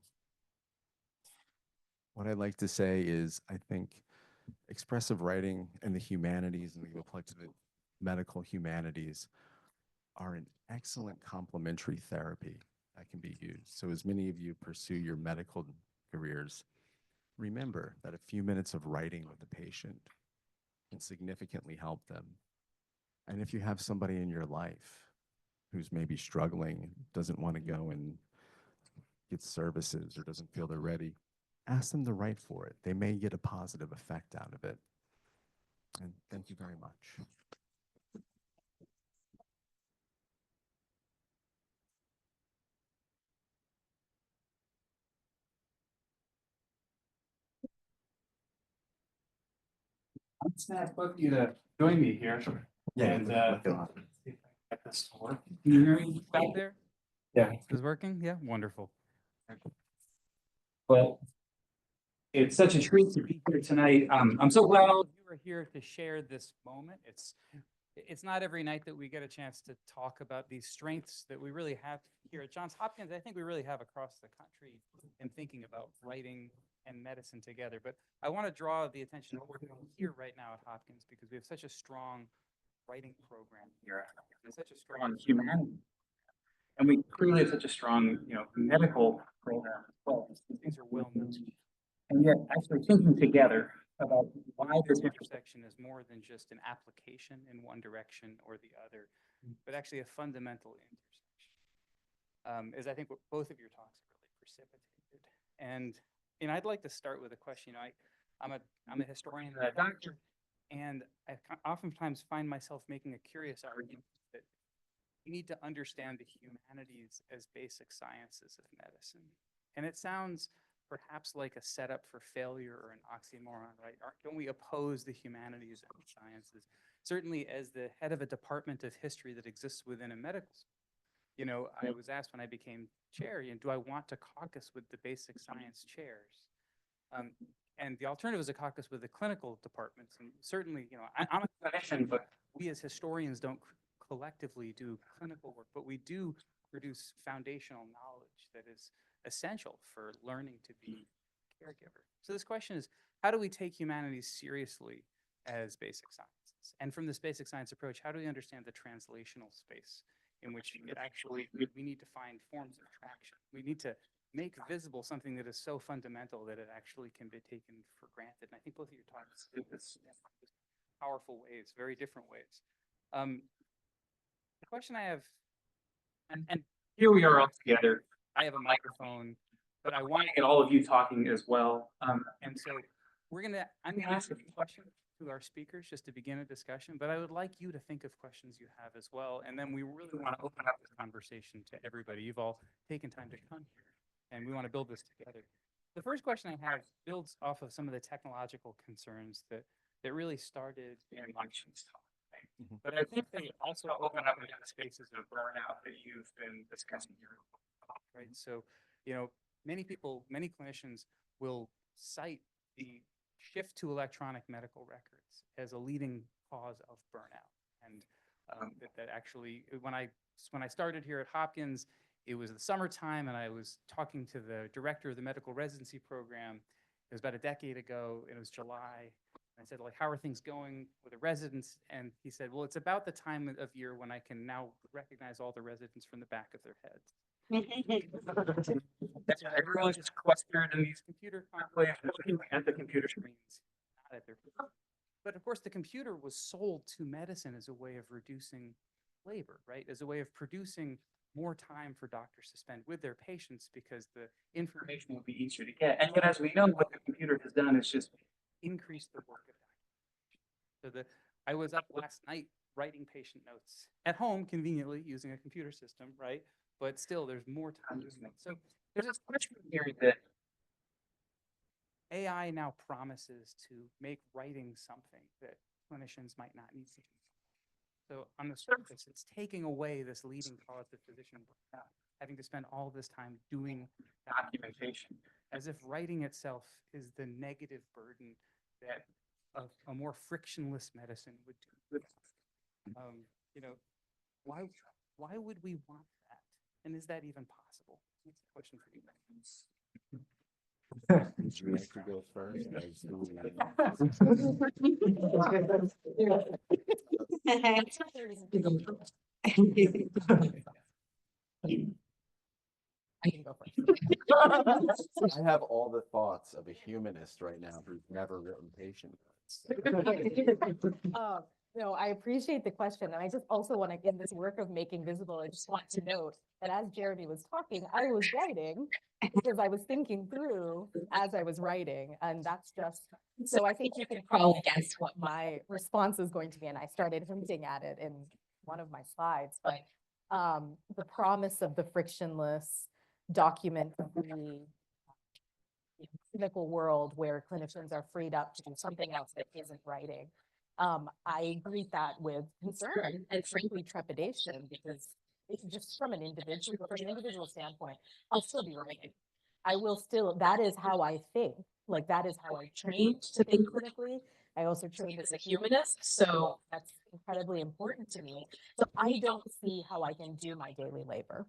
what I'd like to say is I think expressive writing and the humanities, and we go apply to the medical humanities, are an excellent complementary therapy that can be used. So as many of you pursue your medical careers, remember that a few minutes of writing with the patient can significantly help them. And if you have somebody in your life who's maybe struggling, doesn't want to go and get services or doesn't feel they're ready, ask them to write for it. They may get a positive effect out of it. And thank you very much. I'm just gonna ask both of you to join me here. And, look it see up. if I can get this to work. Can you hear me back there? Yeah. Is this working? Yeah, wonderful. Well, it's such a treat to be here tonight. I'm so glad all of you are here to share this moment. It's not every night that we get a chance to talk about these strengths that we really have here at Johns Hopkins. I think we really have across the country in thinking about writing and medicine together. But I want to draw the attention to what we're doing here right now at Hopkins because we have such a strong writing program here and such a strong humanity. And we clearly have such a strong, medical program as well. These things are well known. And yet actually thinking together about why this intersection is more than just an application in one direction or the other, but actually a fundamental intersection, is I think what both of your talks have really precipitated. And I'd like to start with a question. I'm a historian and a doctor, and I oftentimes find myself making a curious argument that you need to understand the humanities as basic sciences of medicine. And it sounds perhaps like a setup for failure or an oxymoron, right? Don't we oppose the humanities and sciences? Certainly as the head of a department of history that exists within a medical school, I was asked when I became chair, do I want to caucus with the basic science chairs? And the alternative is a caucus with the clinical departments. And certainly, I'm a clinician, but we as historians don't collectively do clinical work, but we do produce foundational knowledge that is essential for learning to be a caregiver. So this question is, how do we take humanities seriously as basic sciences? And from this basic science approach, how do we understand the translational space in which it actually, we need to find forms of traction? We need to make visible something that is so fundamental that it actually can be taken for granted. And I think both of your talks do this in powerful ways, very different ways. The question I have, and here we are all together. I have a microphone, but I want to get all of you talking as well. And so I'm gonna ask a few questions to our speakers just to begin a discussion, but I would like you to think of questions you have as well. And then we really want to open up this conversation to everybody. You've all taken time to come here, and we want to build this together. The first question I have builds off of some of the technological concerns that really started in Langshan's talk. Right? But I think they also open up into the spaces of burnout that you've been discussing here. Right? So, you know, many people, many clinicians will cite the shift to electronic medical records as a leading cause of burnout. And that actually, when I started here at Hopkins, it was the summertime, and I was talking to the director of the medical residency program. It was about a decade ago, and it was July. I said, like, how are things going with the residents? And he said, well, it's about the time of year when I can now recognize all the residents from the back of their heads. That's why everyone's just clustered in these computer conclaves, looking at the computer screens, not at their phone. But of course, the computer was sold to medicine as a way of reducing labor, right? As a way of producing more time for doctors to spend with their patients because the information will be easier to get. And yet, as we know, what the computer has done is just increase the work of documentation. So I was up last night writing patient notes at home, conveniently using a computer system, right? But still, there's more time using it. So there's this question here that AI now promises to make writing something that clinicians might not need to do. So on the surface, it's taking away this leading cause of physician burnout, having to spend all this time doing documentation, as if writing itself is the negative burden that a more frictionless medicine would do. You know, why would we want that? And is that even possible? That's a question for you. Should we go first? I can go first. I have all the thoughts of a humanist right now who's never written patient notes. No, I appreciate the question. And I just also want to, in this work of making visible, I just want to note that as Jeremy was talking, I was writing because I was thinking through as I was writing. And that's just, so I think you can probably guess what my response is going to be. And I started hinting at it in one of my slides, but the promise of the frictionless document-free clinical world where clinicians are freed up to do something else that isn't writing. I greet that with concern and frankly trepidation because it's just from an individual standpoint, I'll still be writing. I will still, that is how I think. Like that is how I trained to think clinically. I also trained as a humanist, so that's incredibly important to me. So I don't see how I can do my daily labor.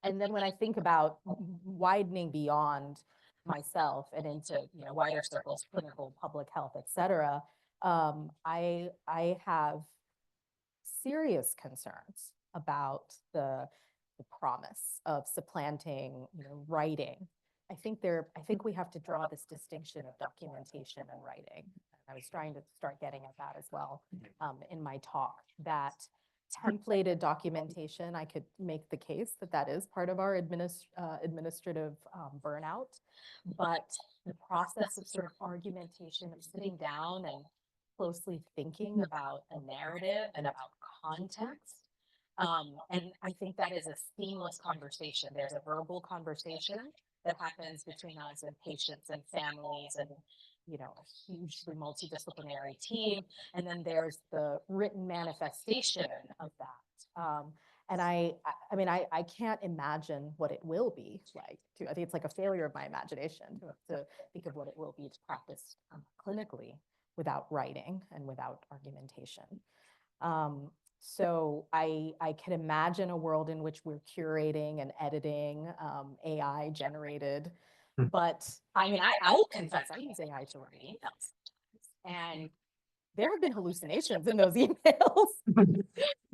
And then when I think about widening beyond myself and into wider circles, clinical, public health, et cetera, I have serious concerns about the promise of supplanting, writing. I think we have to draw this distinction of documentation and writing. I was trying to start getting at that as well in my talk. That templated documentation, I could make the case that that is part of our administrative burnout, but the process of sort of argumentation, of sitting down and closely thinking about a narrative and about context. And I think that is a seamless conversation. There's a verbal conversation that happens between us and patients and families and a hugely multidisciplinary team. And then there's the written manifestation of that. And I mean, I can't imagine what it will be like. I think it's like a failure of my imagination to think of what it will be to practice clinically without writing and without argumentation. So I can imagine a world in which we're curating and editing AI generated. But I mean, I will confess, I use AI to write emails. And there have been hallucinations in those emails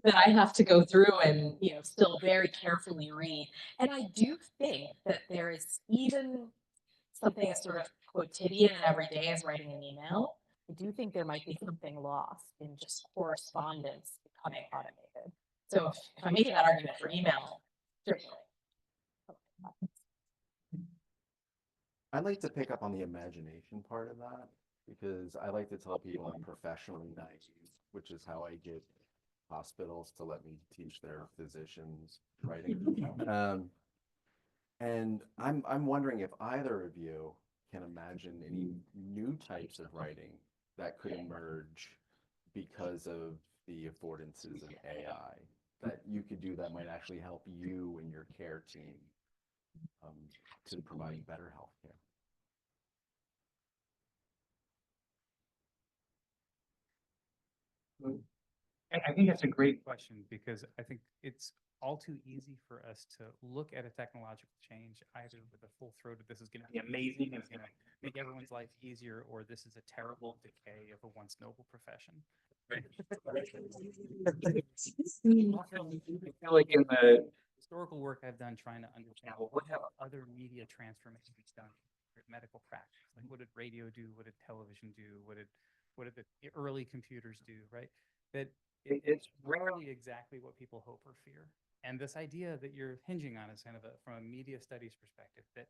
that I have to go through and, still very carefully read. And I do think that there is even something as sort of quotidian and everyday as writing an email. I do think there might be something lost in just correspondence becoming automated. So if I'm making that argument for email, certainly. I'd like to pick up on the imagination part of that. because I like to tell people I'm professionally naive, which is how I get hospitals to let me teach their physicians writing. And I'm wondering if either of you can imagine any new types of writing that could emerge because of the affordances of AI that you could do that might actually help you and your care team to provide better healthcare. I think that's a great question because I think it's all too easy for us to look at a technological change either with a full throat of this is going to be amazing and it's going to make everyone's life easier, or this is a terrible decay of a once noble profession. I feel like in the historical work I've done trying to understand, well, what have other media transformations done in medical practice? Like, what did radio do? What did television do? What did the early computers do? Right? That it's rarely exactly what people hope or fear. And this idea that you're hinging on is kind of from a media studies perspective, that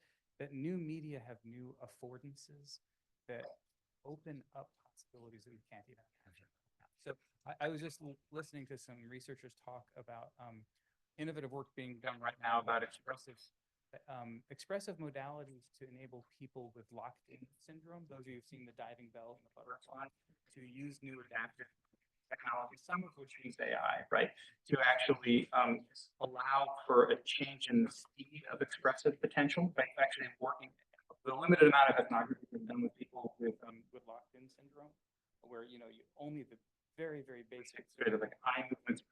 new media have new affordances that open up possibilities that we can't even imagine. So I was just listening to some researchers talk about innovative work being done right now about expressive modalities to enable people with locked-in syndrome, those of you who've seen the diving bell and the butterfly, to use new adaptive technology, some of which use AI, right, to actually allow for a change in the speed of expressive potential by actually working. The limited amount of ethnography been done with people with locked-in syndrome, where you only the very, very basic sort of like eye movements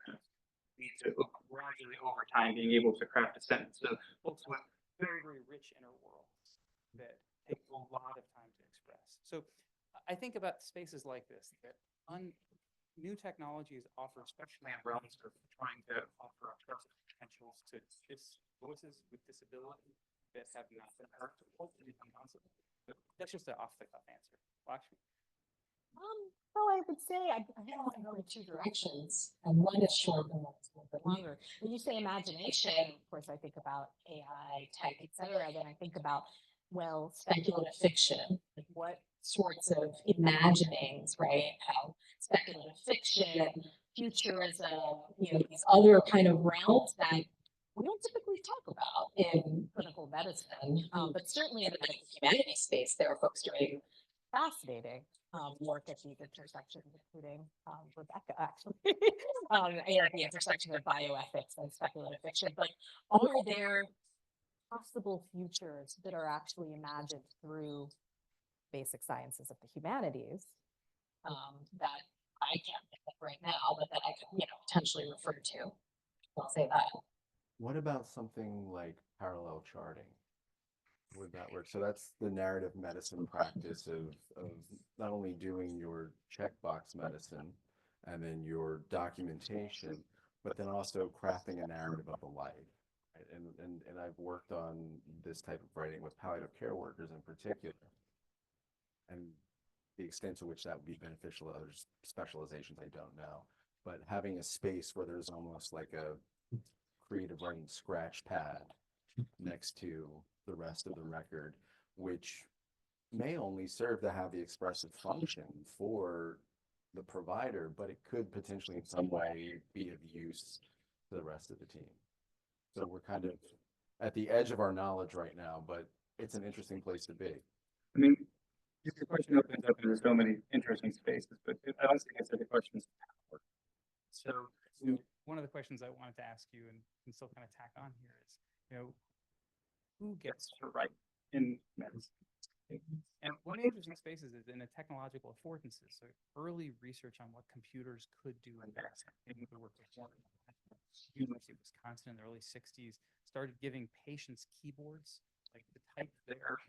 lead to gradually over time being able to craft a sentence. So folks with very, very rich inner worlds that take a lot of time to express. So I think about spaces like this that new technologies offer, especially in realms of trying to offer expressive potentials to voices with disability that have not been heard to become possible. But that's just an off-the-cuff answer. Lakshmi? Well, I would say I want to go in two directions, and one is short and one is a little bit longer. When you say imagination, of course, I think about AI, tech, et cetera. Then I think about, well, speculative fiction. Like what sorts of imaginings, right? How speculative fiction, futurism, these other kind of realms that we don't typically talk about in clinical medicine, but certainly in the medical humanities space, there are folks doing fascinating work at these intersections, including Rebecca, actually, at the intersection of bioethics and speculative fiction. But are there possible futures that are actually imagined through basic sciences of the humanities that I can't think of right now, but that I could, potentially refer to? I'll say that. What about something like parallel charting? Would that work? So that's the narrative medicine practice of not only doing your checkbox medicine and then your documentation, but then also crafting a narrative of a life. Right? And I've worked on this type of writing with palliative care workers in particular. And the extent to which that would be beneficial to other specializations, I don't know. But having a space where there's almost like a creative writing scratch pad next to the rest of the record, which may only serve to have the expressive function for the provider, but it could potentially in some way be of use to the rest of the team. So we're kind of at the edge of our knowledge right now, but it's an interesting place to be. I mean, your question opens up into so many interesting spaces, but I also answer the questions. So one of the questions I wanted to ask you and still kind of tack on here is, who gets to write in medicine? And one of the interesting spaces is in the technological affordances. So early research on what computers could do in medicine. The work with University of Wisconsin in the early 60s started giving patients keyboards like to type their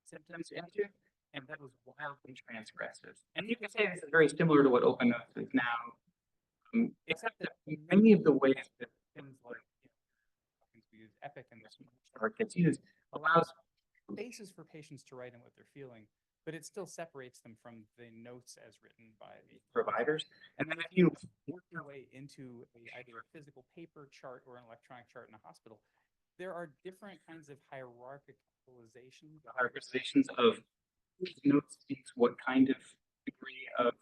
symptoms into, and that was wildly transgressive. And you can say this is very similar to what Open Notes is now, except that many of the ways that things like we use Epic and this gets used allows spaces for patients to write in what they're feeling, but it still separates them from the notes as written by the providers. And then if you work your way into either a physical paper chart or an electronic chart in a hospital, there are different kinds of hierarchizations of This note speaks what kind of degree of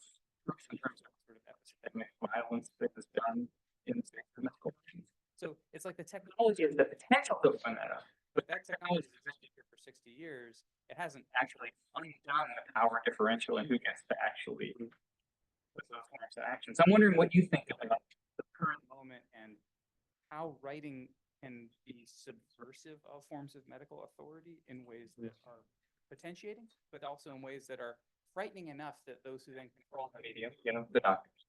proof in terms of sort of epistemic violence that is done in the space of medical writing. So it's like the technology has the potential to open that up, but that technology has existed here for 60 years. It hasn't actually undone the power differential and who gets to actually put those kinds of actions. I'm wondering what you think about the current moment and how writing can be subversive of forms of medical authority in ways that are potentiating, but also in ways that are frightening enough that those who then control the media, the doctors,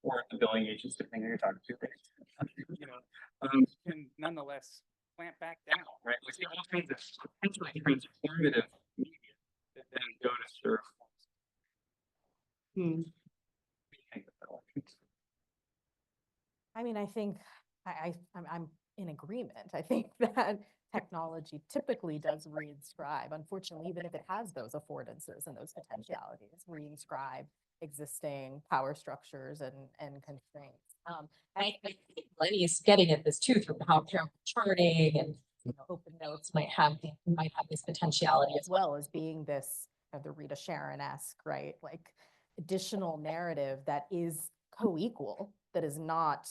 or the billing agents, depending on who you're talking to, can nonetheless clamp back down, right? We see all kinds of potentially transformative media that then go to serve. What do you think of that election? I mean, I think I'm in agreement. I think that technology typically does reinscribe. Unfortunately, even if it has those affordances and those potentialities, reinscribe existing power structures and constraints. I think Lenny's getting at this too through how charting and open notes might have this potentiality As well as being this, the Rita Sharon-esque, right? Like additional narrative that is co-equal, that is not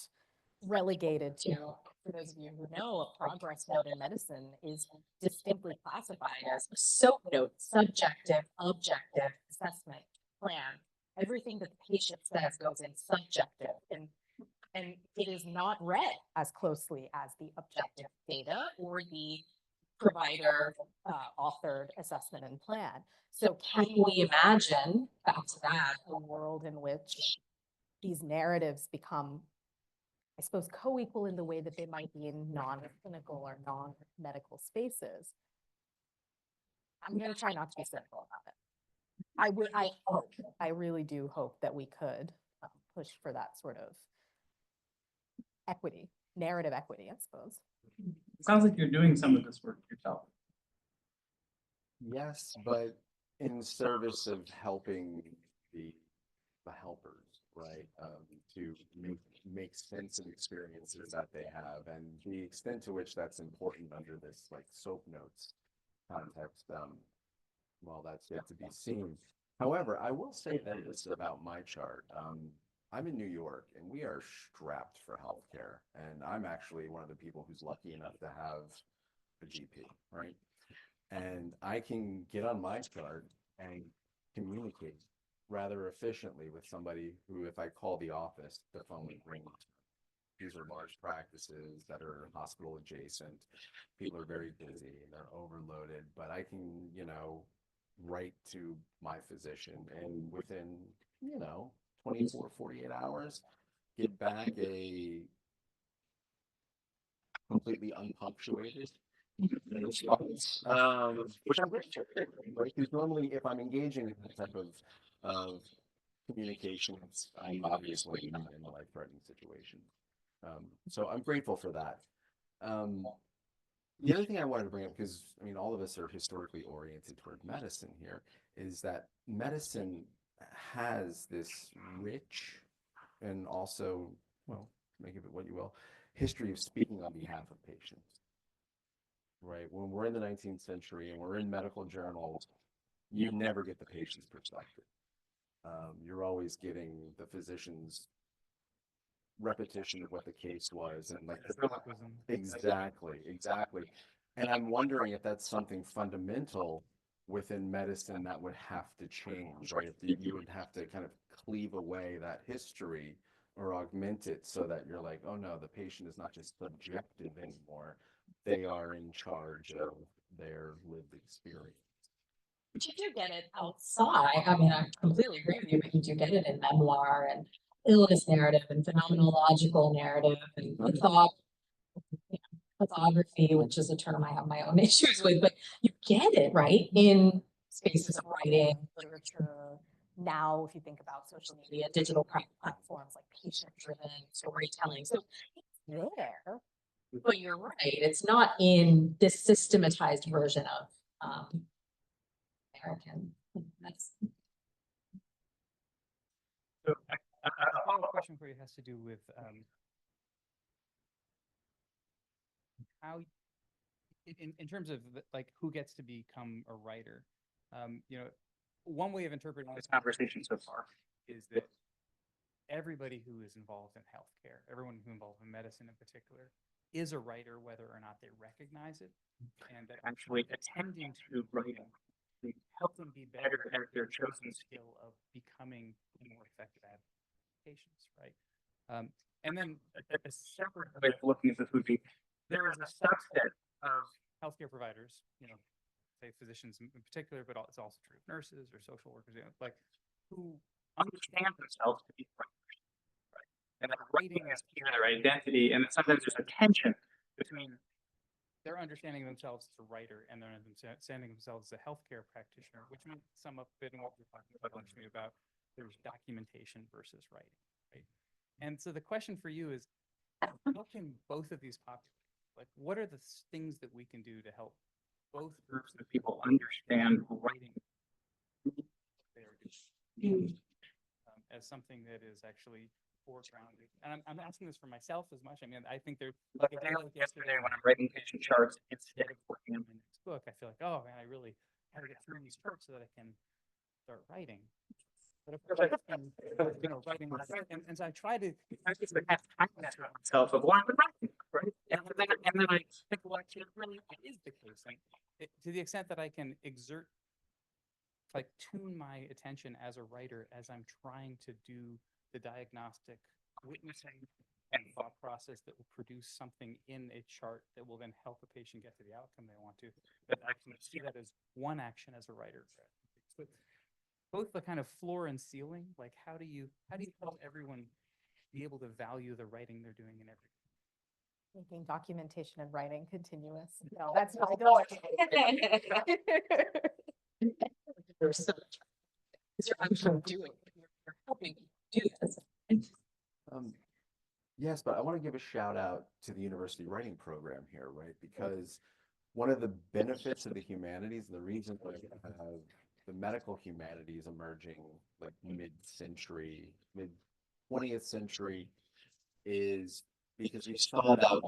relegated to, for those of you who know, a progress note in medicine is distinctly classified as a SOAP note, subjective, objective, assessment, plan. Everything that the patient says goes in subjective, and it is not read as closely as the objective data or the provider authored assessment and plan. So can we imagine, back to that, a world in which these narratives become, I suppose, co-equal in the way that they might be in non-clinical or non-medical spaces? I'm going to try not to be cynical about it. I really do hope that we could push for that sort of equity, narrative equity, I suppose. It sounds like you're doing some of this work yourself. Yes, but in service of helping the helpers, right? To make sense of experiences that they have, and the extent to which that's important under this like SOAP notes context. Well, that's yet to be seen. However, I will say that this about my chart. I'm in New York, and we are strapped for healthcare, and I'm actually one of the people who's lucky enough to have a GP, right? And I can get on my chart and communicate rather efficiently with somebody who, if I call the office, the phone would ring. These are large practices that are hospital adjacent. People are very busy, they're overloaded, but I can, write to my physician and within, 24, 48 hours, get back a completely unpunctuated response, which I'm grateful for, right? Because normally if I'm engaging in that type of communications, I'm obviously not in a life-threatening situation. So I'm grateful for that. The other thing I wanted to bring up, because all of us are historically oriented toward medicine here, is that medicine has this rich and also, well, make of it what you will, history of speaking on behalf of patients. Right? When we're in the 19th century and we're in medical journals, you never get the patient's perspective. You're always getting the physician's repetition of what the case was, and like exactly. And I'm wondering if that's something fundamental within medicine that would have to change, right? If you would have to kind of cleave away that history or augment it so that you're like, oh no, the patient is not just subjective anymore. They are in charge of their lived experience. But you do get it outside. I mean, I completely agree with you, but you do get it in memoir and illness narrative and phenomenological narrative and pathography, which is a term I have my own issues with, but you get it, right? In spaces of writing, Literature. Now, if you think about social media, digital platforms like patient-driven storytelling. So it's there. but you're right, it's not in this systematized version of American medicine. So a follow-up question for you has to do with how, in terms of like who gets to become a writer. You know, one way of interpreting this conversation so far is that everybody who is involved in healthcare, everyone who involved in medicine in particular, is a writer, whether or not they recognize it, and that actually attending to writing will help them be better at their chosen skill of becoming a more effective advocate for patients, right? And then a separate way of looking at this would be there is a subset of healthcare providers, you know, say physicians in particular, but it's also true of nurses or social workers, you know, like who understand themselves to be writers, right? And that writing is key to their identity, and that sometimes there's a tension between their understanding themselves as a writer and their understanding themselves as a healthcare practitioner, which might sum up a bit in what we're talking about, Lakshmi, about there's documentation versus writing, right? And so the question for you is, how can both of these populate? Like, what are the things that we can do to help both groups of people understand writing as something that is actually foregrounded? And I'm asking this for myself as much. I mean, I think there's like a day like yesterday when I'm writing patient charts instead of working on my next book, I feel like, oh man, I really got to get through these charts so that I can start writing. But of course, I've been, you know, writing and so I try to practice the kind of kindness with myself of what I'm writing, right? And then I think, well, actually, really, it is the case. And to the extent that I can exert, like, tune my attention as a writer as I'm trying to do the diagnostic witnessing and thought process that will produce something in a chart that will then help a patient get to the outcome they want to. But I can see that as one action as a writer. But both the kind of floor and ceiling, like how do you help everyone be able to value the writing they're doing in every? Making documentation and writing continuous. No, that's not going. You're actually doing it. You're helping do this. Yes, but I want to give a shout out to the university writing program here, right? Because one of the benefits of the humanities, the reason why we have the medical humanities emerging like mid-century, mid-20th century, is because we saw that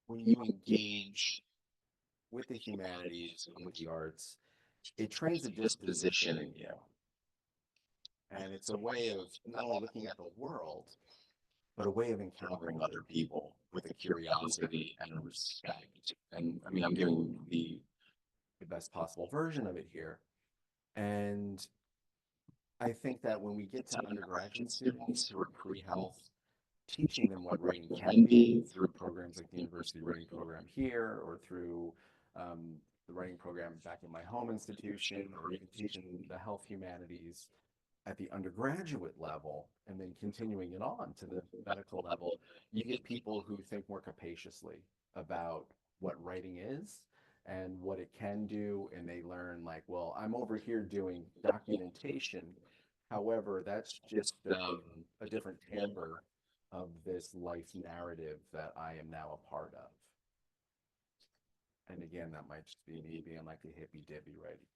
when you engage with the humanities and with the arts, it trains a disposition in you. And it's a way of not only looking at the world, but a way of encountering other people with a curiosity and a respect. And I mean, I'm giving the best possible version of it here. And I think that when we get to undergraduate students who are pre-health, teaching them what writing can be through programs like the University Writing Program here, or through the writing program back in my home institution, or even teaching the health humanities at the undergraduate level, and then continuing it on to the medical level, you get people who think more capaciously about what writing is and what it can do, and they learn like, well, I'm over here doing documentation. However, that's just a different timbre of this life narrative that I am now a part of. And again, that might just be me being like a hippy dippy writing.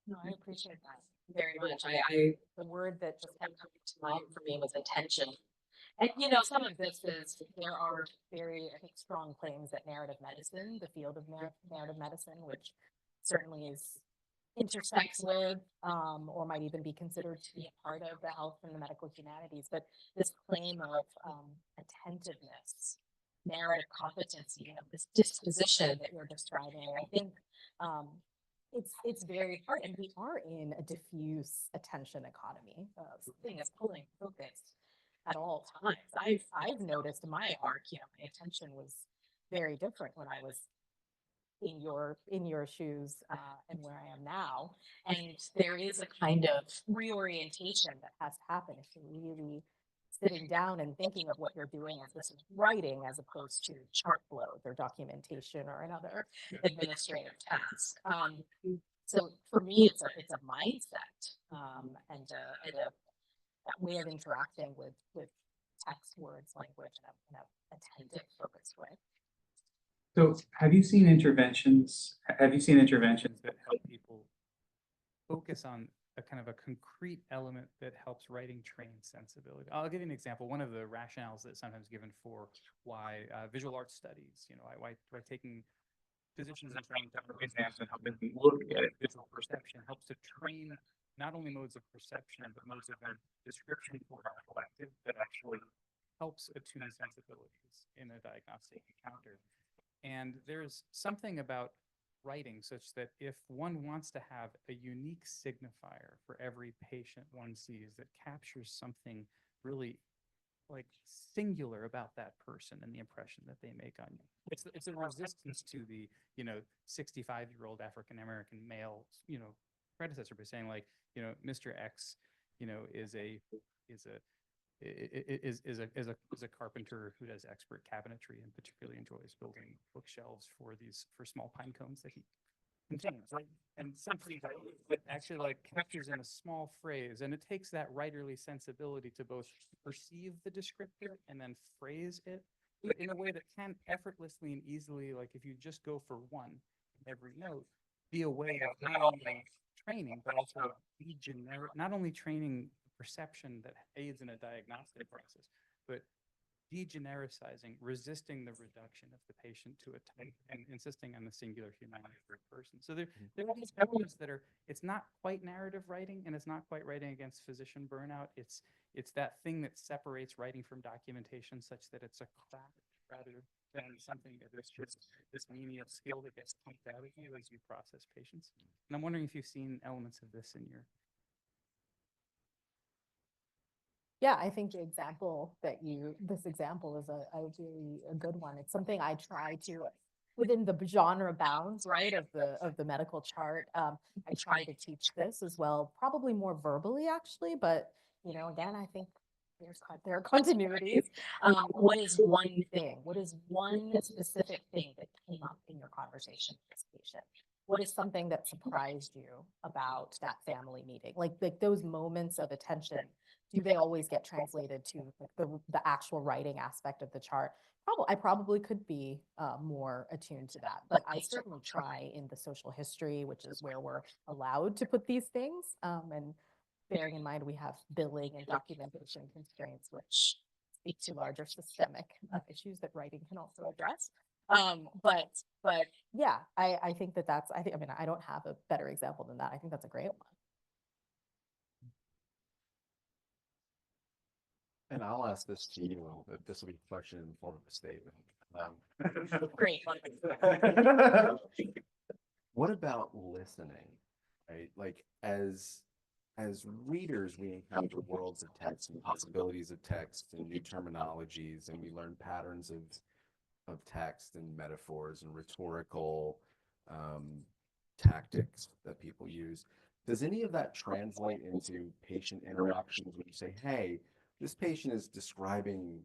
No, I appreciate that very much. I the word that just kept coming to mind for me was attention. And you know, some of this is there are very, I think, strong claims that narrative medicine, the field of narrative medicine, which certainly is intersects with, or might even be considered to be a part of the health and the medical humanities, but this claim of attentiveness, narrative competency, you know, this disposition that you're describing, I think it's very hard, and we are in a diffuse attention economy. Something is pulling focus at all times. I've noticed in my arc, you know, my attention was very different when I was in your shoes and where I am now. And there is a kind of reorientation that has to happen if you're really sitting down and thinking of what you're doing as this is writing as opposed to chart load or documentation or another administrative task. So for me, it's a mindset and a way of interacting with text, words, language in a attentive, focused way. So have you seen interventions that help people focus on a kind of a concrete element that helps writing train sensibility? I'll give you an example. One of the rationales that's sometimes given for why visual arts studies, you know, why taking physicians and training to examine and help them look at visual perception, helps to train not only modes of perception, but modes of description for our collective that actually helps attune sensibilities in a diagnostic encounter. And there's something about writing such that if one wants to have a unique signifier for every patient one sees that captures something really like singular about that person and the impression that they make on you. It's a resistance to the, 65-year-old African-American male, predecessor by saying like, Mr. X, is a carpenter who does expert cabinetry and particularly enjoys building bookshelves for small pine cones that he contains, right? And something that actually like captures in a small phrase, and it takes that writerly sensibility to both perceive the descriptor and then phrase it in a way that can effortlessly and easily, like if you just go for one every note, be a way of not only training, but also be generic, not only training perception that aids in a diagnostic process, but degenericizing, resisting the reduction of the patient to a type and insisting on the singular humanity of a person. So there are these elements that are, it's not quite narrative writing and it's not quite writing against physician burnout. It's that thing that separates writing from documentation such that it's a craft rather than something that is just this menial skill that gets pumped out of you as you process patients. And I'm wondering if you've seen elements of this in your. Yeah, I think the example this example is a really a good one. It's something I try to, within the genre bounds, right, of the medical chart. I try to teach this as well, probably more verbally actually, but again, I think there are continuities. What is one thing? What is one specific thing that came up in your conversation with this patient? What is something that surprised you about that family meeting? Like those moments of attention, do they always get translated to the actual writing aspect of the chart? I probably could be more attuned to that, but I certainly try in the social history, which is where we're allowed to put these things. And bearing in mind, we have billing and documentation constraints, which speak to larger systemic issues that writing can also address. But yeah, I think I don't have a better example than that. I think that's a great one. And I'll ask this to you, if this will be a question in the form of a statement. Great. What about listening, right? Like as readers, we encounter worlds of text and possibilities of text and new terminologies, and we learn patterns of text and metaphors and rhetorical tactics that people use. Does any of that translate into patient interactions when you say, hey, this patient is describing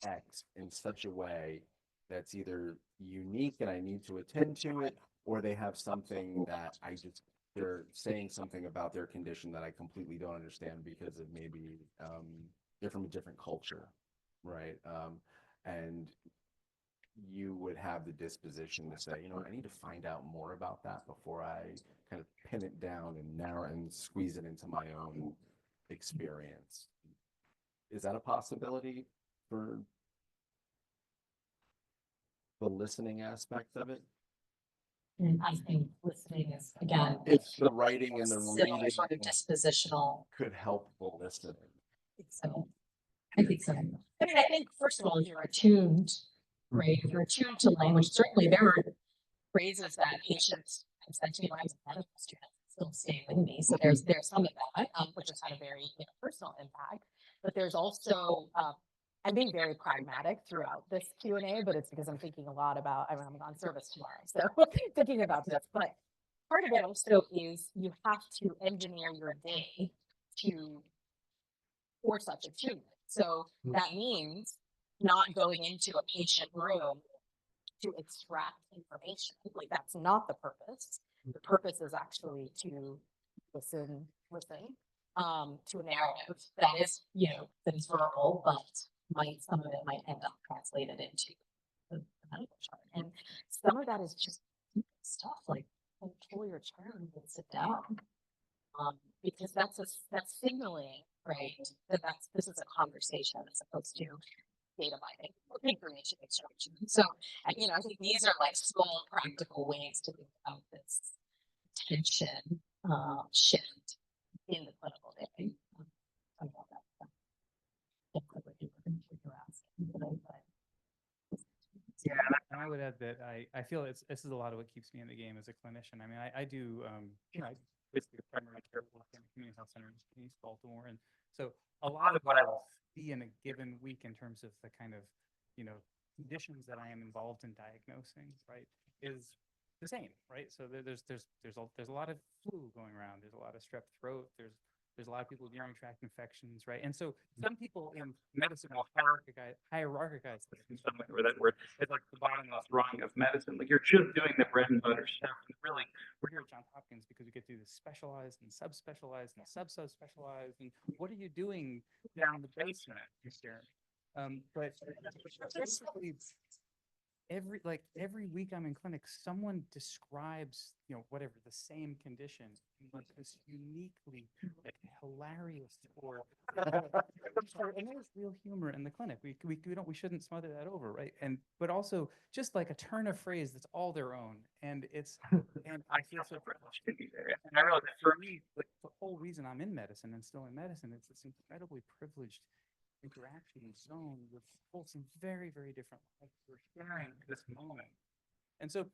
X in such a way that's either unique and I need to attend to it, or they have something that they're saying something about their condition that I completely don't understand because of maybe they're from a different culture, right? And you would have the disposition to say, I need to find out more about that before I kind of pin it down and narrow and squeeze it into my own experience. Is that a possibility for the listening aspect of it? And I think listening is, again, If the writing and the similar reading sort of dispositional. could help the listening. So I think so. I mean, I think first of all, if you're attuned, right? If you're attuned to language, certainly there are phrases that patients have said to me when I was a medical student still stay with me. So there's some of that, which has had a very personal impact. But there's also I'm being very pragmatic throughout this Q&A, but it's because I'm thinking a lot about, I'm on service tomorrow, so thinking about this. But part of it also is you have to engineer your day for such attunement. So that means not going into a patient room to extract information. Like that's not the purpose. The purpose is actually to listen to a narrative that is, that is verbal, but some of it might end up translated into the medical chart. And some of that is just stuff like pull your chair and sit down. Because that's signaling, right? This is a conversation as opposed to data mining or information extraction. So, you know, I think these are like small practical ways to think about this tension shift in the clinical day. I don't know that. If I were to figure out something, but Yeah, and I would add that I feel this is a lot of what keeps me in the game as a clinician. I mean, I do, you know, I basically a primary care block in a community health center in East Baltimore. And so a lot of what I'll see in a given week in terms of the kind of, you know, conditions that I am involved in diagnosing, right, is the same, right? So there's a lot of flu going around. There's a lot of strep throat. There's a lot of people with urinary tract infections, right? And so some people in medicine will hierarchize this in some way, or that word it's like the bottomless rung of medicine. Like you're just doing the bread and butter stuff. And really, we're here at Johns Hopkins because we get to do this specialized and subspecialized and sub-subspecialized. And what are you doing down the basement, Jeremy? But basically, every week I'm in clinic, someone describes, you know, whatever the same condition with this uniquely like, hilarious or and there's real humor in the clinic. We shouldn't smother that over, right? But also just like a turn of phrase that's all their own, and I feel so privileged to be there. And I realize that for me, like the whole reason I'm in medicine and still in medicine, it's this incredibly privileged interaction zone with people in very, very different lives. We're sharing this moment. And so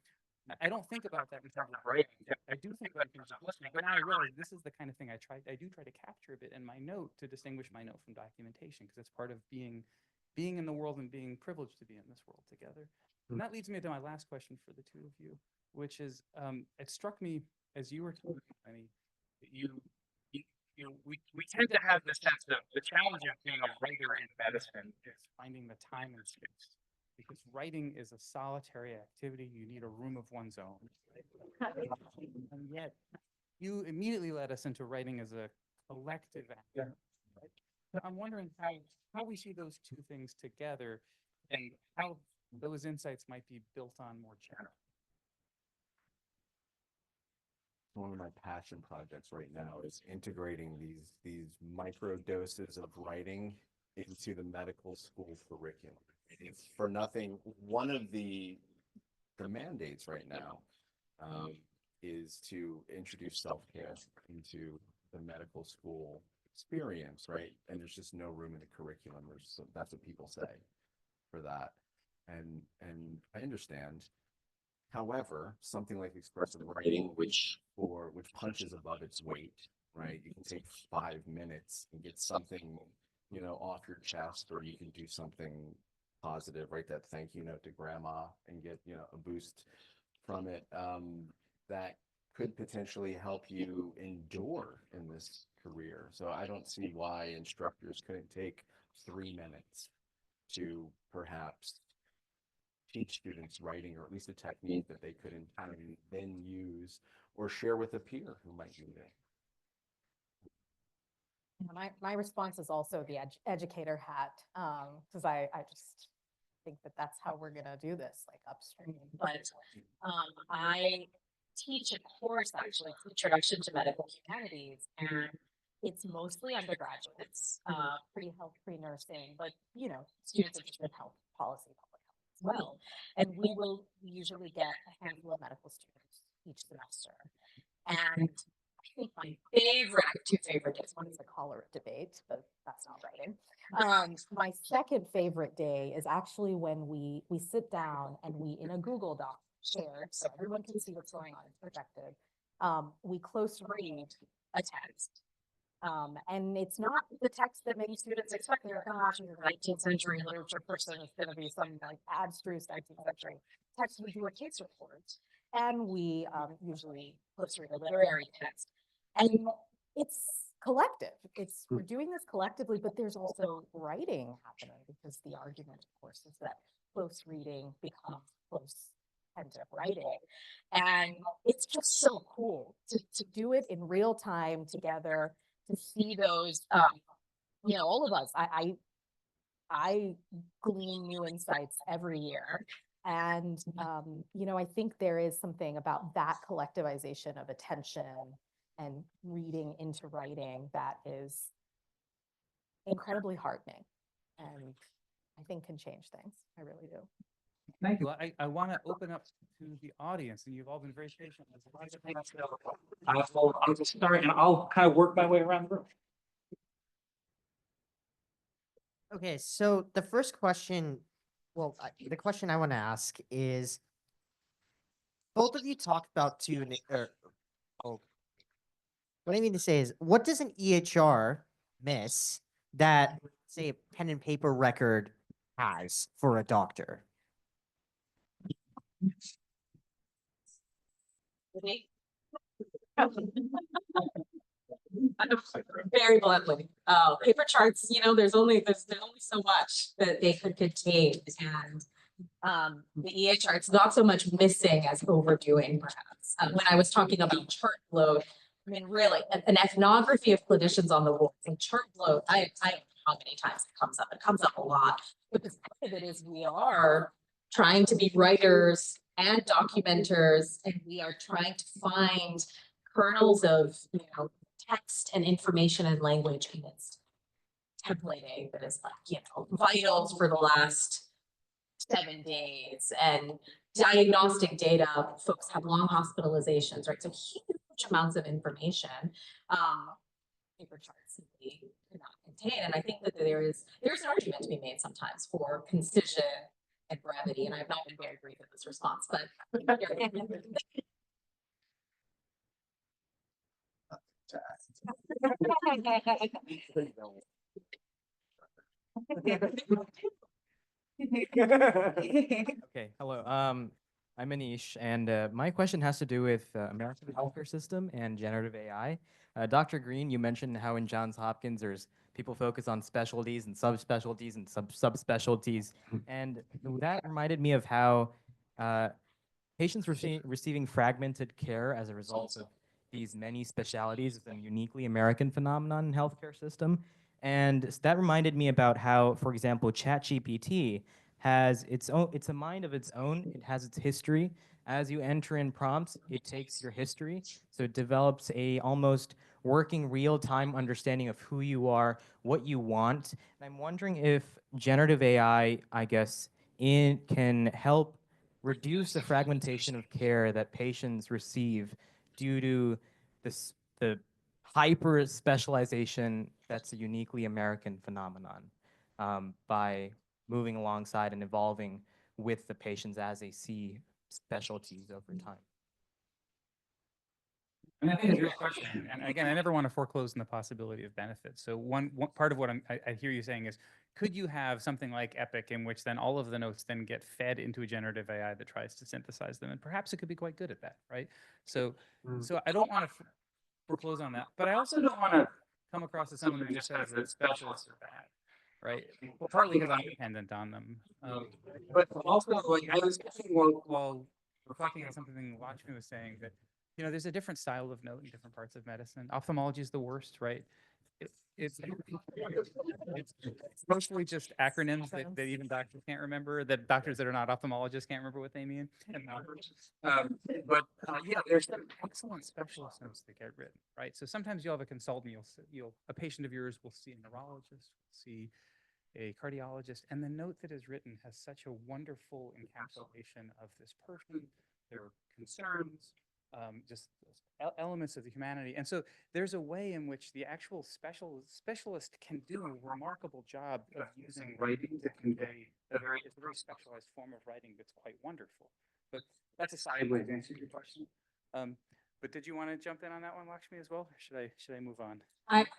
I don't think about that in terms of writing. I do think about it in terms of listening, but now I realize this is the kind of thing I do try to capture a bit in my note to distinguish my note from documentation, because it's part of being in the world and being privileged to be in this world together. And that leads me to my last question for the two of you, which is, it struck me as you were talking, Lenny, that we tend to have the sense of the challenge of being a writer in medicine is finding the time and space, because writing is a solitary activity. You need a room of one's own. And yet you immediately led us into writing as a collective act. Right? So I'm wondering how we see those two things together and how those insights might be built on more generally. One of my passion projects right now is integrating these micro doses of writing into the medical school curriculum. It's for nothing. One of the mandates right now is to introduce self-care into the medical school experience, right? And there's just no room in the curriculum. That's what people say for that, and I understand. However, something like expressive writing, which punches above its weight, right? You can take 5 minutes and get something, you know, off your chest, or you can do something positive, write that thank you note to grandma and get, you know, a boost from it. That could potentially help you endure in this career. So I don't see why instructors couldn't take 3 minutes to perhaps teach students writing, or at least a technique that they could then use or share with a peer who might need it. My response is also the educator hat, because I just think that that's how we're gonna do this, like upstream. But I teach a course, actually, it's Introduction to Medical Humanities, and it's mostly undergraduates, pre-health, pre-nursing, but, you know, students interested in health policy, public health as well. And we will usually get a handful of medical students each semester. And I think my two favorite days, one is the cholera debate, but that's not writing. My second favorite day is actually when we sit down and we, in a Google Doc shared, so everyone can see what's going on, it's projected. We close read a text. And it's not the text that many students expect. They're like, gosh, you're a 19th century literature person. It's going to be some like abstruse 19th century text. We do a case report, and we usually close read a literary text. And it's collective. We're doing this collectively, but there's also writing happening, because the argument, of course, is that close reading becomes close end up writing. And it's just so cool to do it in real time together, to see those, you know, all of us, I glean new insights every year. And, you know, I think there is something about that collectivization of attention and reading into writing that is incredibly heartening. And I think can change things. I really do. Thank you. I want to open up to the audience, and you've all been very patient. There's lots of things, so I'll just start, and I'll kind of work my way around the room. Okay, so the first question, the question I want to ask is, both of you talked about what I mean to say is, what does an EHR miss that, say, a pen and paper record has for a doctor? Very bluntly, paper charts, there's only so much that they could contain, and the EHR, it's not so much missing as overdoing, perhaps. When I was talking about chart load, I mean, really, an ethnography of clinicians on the ward and chart load, I don't know how many times it comes up. It comes up a lot, because part of it is we are trying to be writers and documenters, and we are trying to find kernels of, text and information and language amidst templating that is like, vitals for the last 7 days, and diagnostic data. Folks have long hospitalizations, right? So huge amounts of information. Paper charts simply cannot contain. And I think that there's an argument to be made sometimes for concision and brevity. And I've not been very brief in this response, but Okay, hello. I'm Anish, and my question has to do with American healthcare system and generative AI. Dr. Green, you mentioned how in Johns Hopkins there's people focus on specialties and subspecialties and subspecialties, and that reminded me of how patients receiving fragmented care as a result of these many specialities is a uniquely American phenomenon in healthcare system. And that reminded me about how, for example, ChatGPT has its own, it's a mind of its own. It has its history. As you enter in prompts, it takes your history. So it develops a almost working real-time understanding of who you are, what you want. And I'm wondering if generative AI, I guess, can help reduce the fragmentation of care that patients receive due to the hyper specialization that's a uniquely American phenomenon, by moving alongside and evolving with the patients as they see specialties over time. I mean, I think it's a real question. And again, I never want to foreclose on the possibility of benefits. So one part of what I hear you saying is, could you have something like Epic in which then all of the notes then get fed into a generative AI that tries to synthesize them? And perhaps it could be quite good at that, right? So I don't want to foreclose on that, but I also don't want to come across as someone who just says that specialists are bad, right? Well, partly because I'm dependent on them. But also, like, I was thinking while reflecting on something Lakshmi was saying, that there's a different style of note in different parts of medicine. Ophthalmology is the worst, right? It's mostly just acronyms that even doctors can't remember, that doctors that are not ophthalmologists can't remember what they mean. But there's some excellent specialist notes that get written, right? So sometimes you'll have a consultant, a patient of yours will see a neurologist, see a cardiologist, and the note that is written has such a wonderful encapsulation of this person, their concerns, just elements of the humanity. And so there's a way in which the actual specialist can do a remarkable job of using writing to convey it's a very specialized form of writing that's quite wonderful. But that's a sideways answer to your question. But did you want to jump in on that one, Lakshmi, as well? Or should I move on?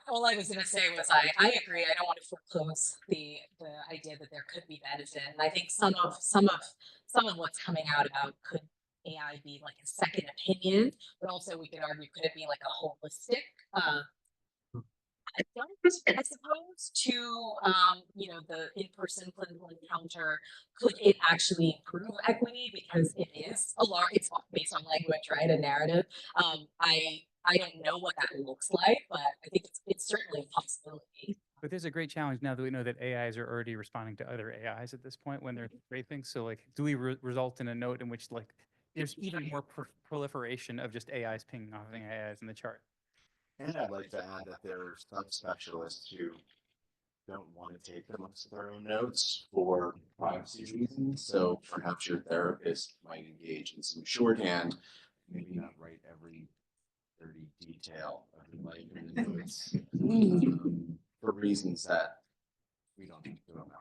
All I was going to say was I agree. I don't want to foreclose the idea that there could be benefit, and I think some of what's coming out about could AI be like a second opinion, but also we could argue, could it be like a holistic I suppose to the in-person clinical encounter? Could it actually improve equity, because it is it's based on language, right, a narrative? I don't know what that looks like, but I think it's certainly a possibility. But there's a great challenge now that we know that AIs are already responding to other AIs at this point when they're great things. So like, do we result in a note in which like there's even more proliferation of just AIs pinging off AIs in the chart? And I'd like to add that there are some specialists who don't want to take most of their own notes for privacy reasons. So perhaps your therapist might engage in some shorthand, maybe not write every dirty detail of your life in the notes for reasons that we don't need to imagine.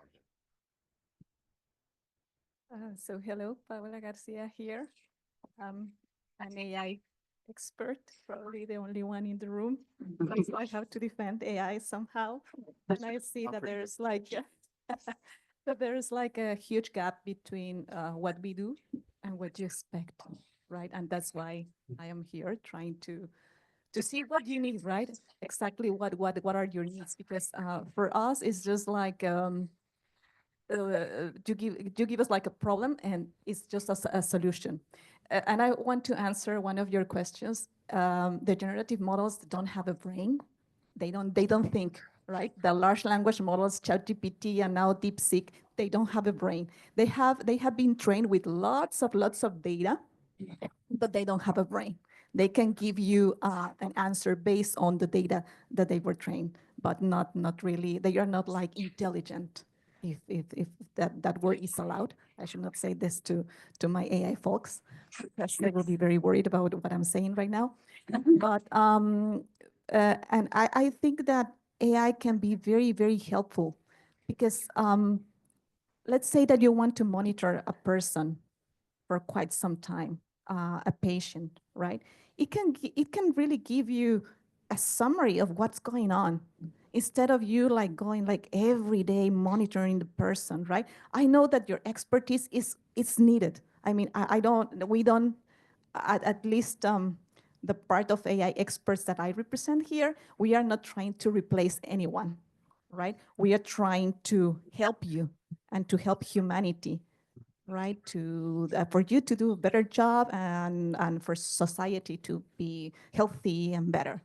So hello, Paola Garcia here. I'm an AI expert, probably the only one in the room. So I have to defend AI somehow. And I see that there's like, that there's like a huge gap between what we do and what you expect, right? And that's why I am here trying to see what you need, right? Exactly what are your needs? Because for us, it's just like, you give us like a problem and it's just a solution. And I want to answer one of your questions. The generative models don't have a brain. They don't think, right? The large language models, ChatGPT and now DeepSeek, they don't have a brain. They have been trained with lots of data, but they don't have a brain. They can give you an answer based on the data that they were trained, but not really. They are not like intelligent. If that word is allowed. I should not say this to my AI folks, because they will be very worried about what I'm saying right now. But and I think that AI can be very, very helpful because let's say that you want to monitor a person for quite some time, a patient, right? It can really give you a summary of what's going on instead of you like going like every day monitoring the person, right? I know that your expertise is needed. I mean, we don't, at least the part of AI experts that I represent here, we are not trying to replace anyone, right? We are trying to help you and to help humanity, right? For you to do a better job and for society to be healthy and better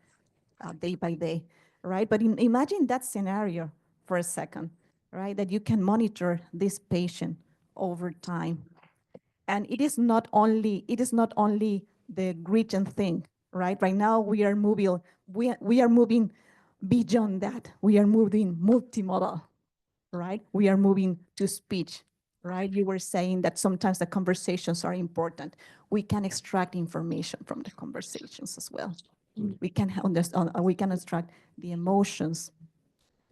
day by day, right? But imagine that scenario for a second, right? That you can monitor this patient over time. And it is not only the region thing, right? Right now we are moving beyond that. We are moving multimodal, right? We are moving to speech, right? You were saying that sometimes the conversations are important. We can extract information from the conversations as well. We can understand, we can extract the emotions,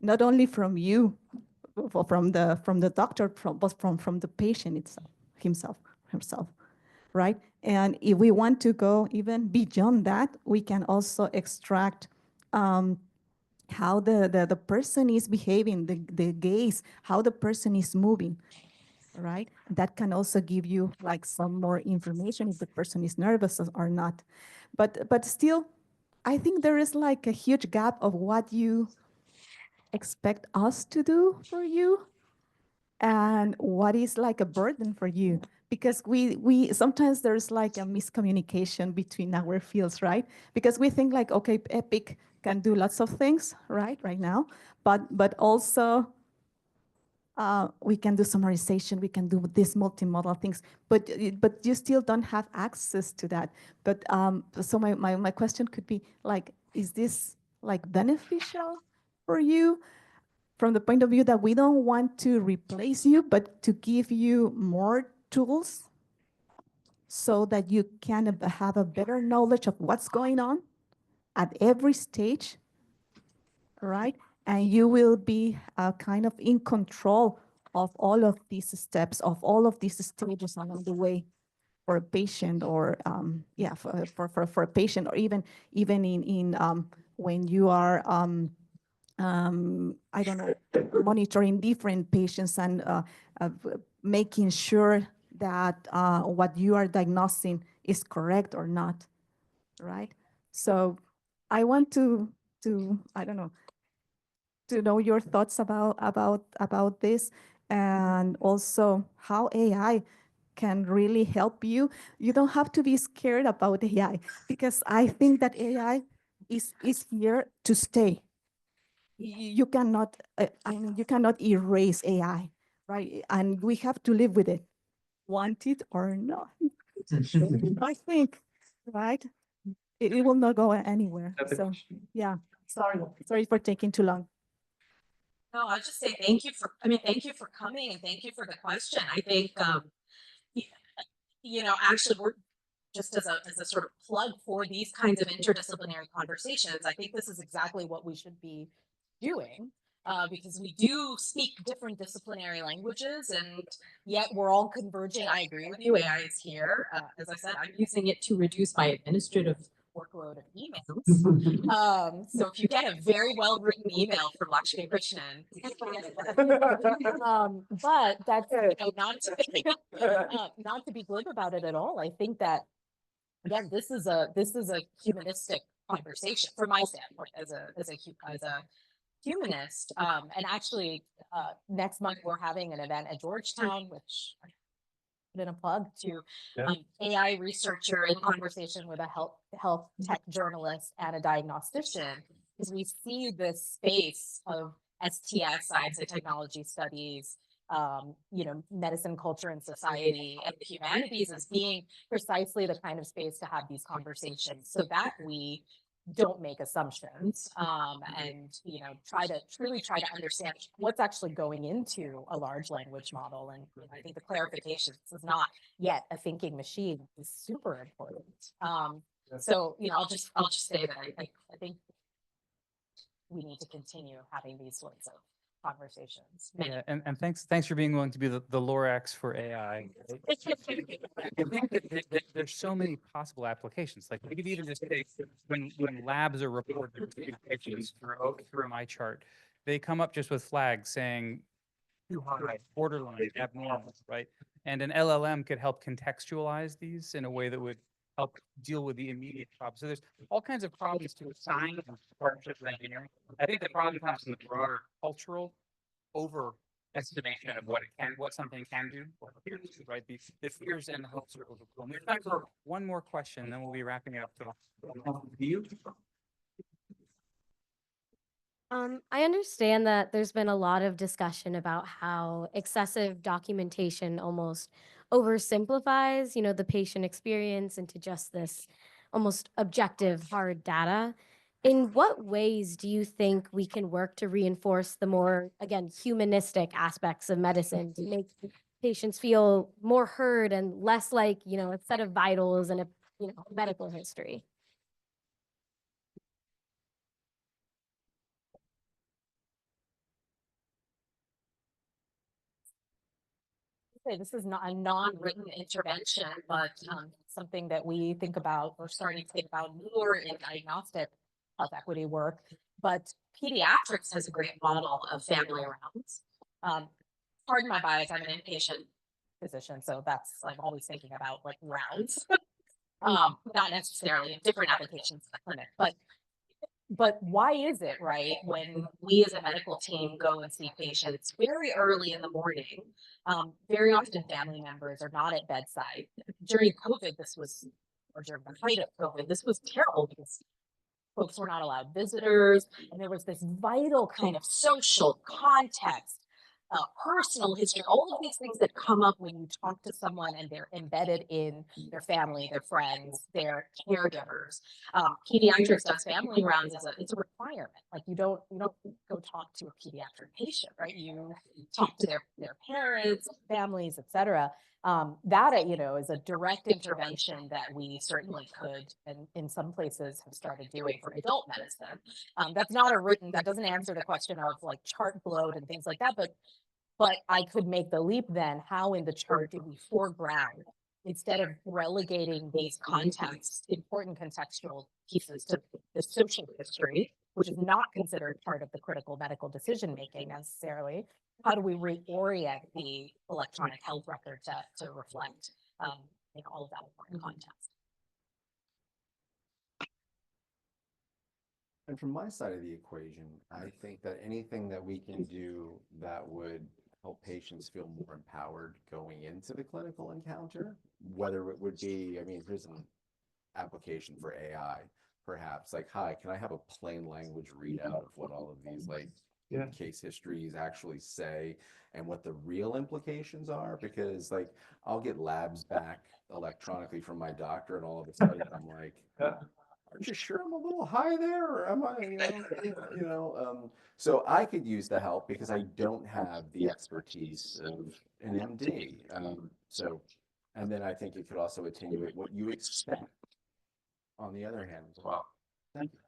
not only from you, from the doctor, but from the patient himself, right? And if we want to go even beyond that, we can also extract how the person is behaving, the gaze, how the person is moving, right? That can also give you like some more information if the person is nervous or not. But still, I think there is like a huge gap of what you expect us to do for you and what is like a burden for you. Because we sometimes there's like a miscommunication between our fields, right? Because we think like, okay, Epic can do lots of things, right now, but also we can do summarization, we can do these multimodal things, but you still don't have access to that. But so my question could be like, is this like beneficial for you from the point of view that we don't want to replace you, but to give you more tools so that you can have a better knowledge of what's going on at every stage, right? And you will be kind of in control of all of these steps, of all of these stages along the way for a patient, or for a patient, or even in when you are I don't know, monitoring different patients and making sure that what you are diagnosing is correct or not, right? So I want to I don't know, to know your thoughts about this, and also how AI can really help you. You don't have to be scared about AI, because I think that AI is here to stay. You cannot, I mean, you cannot erase AI, right? And we have to live with it, want it or not. I think, right? It will not go anywhere. So, yeah, sorry for taking too long. No, I'll just say thank you for coming and thank you for the question. I think, y- actually we're just as a sort of plug for these kinds of interdisciplinary conversations. I think this is exactly what we should be doing. Because we do speak different disciplinary languages and yet we're all converging. I agree with you. AI is here. As I said, I'm using it to reduce my administrative workload of emails. So if you get a very well written email from Lakshmi Krishnan, but that's not to be glib about it at all. I think that again, this is a humanistic conversation from my standpoint as a humanist. And actually, next month we're having an event at Georgetown, which I put in a plug to AI researcher in conversation with a health tech journalist and a diagnostician, because we see this space of STS, science and technology studies, medicine, culture, and society, and the humanities as being precisely the kind of space to have these conversations, so that we don't make assumptions, and truly try to understand what's actually going into a large language model. And I think the clarification, this is not yet a thinking machine, is super important. So I'll just say that I think we need to continue having these sorts of conversations. Yeah, and thanks for being willing to be the Lorax for AI. I think that there's so many possible applications. Like we could even just take when labs are reporting patients through my chart, they come up just with flags saying too high, borderline, abnormal, right? And an LLM could help contextualize these in a way that would help deal with the immediate problem. So there's all kinds of problems to assign and partnerships with engineering. I think the problem comes in the broader cultural overestimation of what something can do, or fears, right? The fears and the hopes are overblown. We have time for one more question, then we'll be wrapping it up. So, you? I understand that there's been a lot of discussion about how excessive documentation almost oversimplifies, the patient experience into just this almost objective hard data. In what ways do you think we can work to reinforce the more, again, humanistic aspects of medicine to make patients feel more heard and less like, a set of vitals and a, medical history? Say this is not a non-written intervention, but something that we think about or starting to think about more in diagnostic health equity work. But pediatrics has a great model of family rounds. Pardon my bias, I'm an inpatient physician, so I'm always thinking about like rounds, not necessarily in different applications in the clinic, but why is it, right, when we as a medical team go and see patients very early in the morning, very often family members are not at bedside. During COVID, or during the height of COVID, this was terrible because folks were not allowed visitors, and there was this vital kind of social context, personal history, all of these things that come up when you talk to someone and they're embedded in their family, their friends, their caregivers. Pediatrics does family rounds it's a requirement. Like you don't go talk to a pediatric patient, right? You talk to their parents, families, etc. That is a direct intervention that we certainly could, and in some places have started doing for adult medicine. That doesn't answer the question of like chart load and things like that, but I could make the leap then, how in the chart do we foreground, instead of relegating these important contextual pieces to the social history, which is not considered part of the critical medical decision-making necessarily, how do we reorient the electronic health record to reflect all of that important context? And from my side of the equation, I think that anything that we can do that would help patients feel more empowered going into the clinical encounter, whether it would be, here's an application for AI, perhaps, like, hi, can I have a plain language readout of what all of these case histories actually say and what the real implications are? Because I'll get labs back electronically from my doctor and all of a sudden I'm like, aren't you sure I'm a little high there, or am I, so I could use the help because I don't have the expertise of an MD. And then I think it could also attenuate what you expect on the other hand as well. Thank you.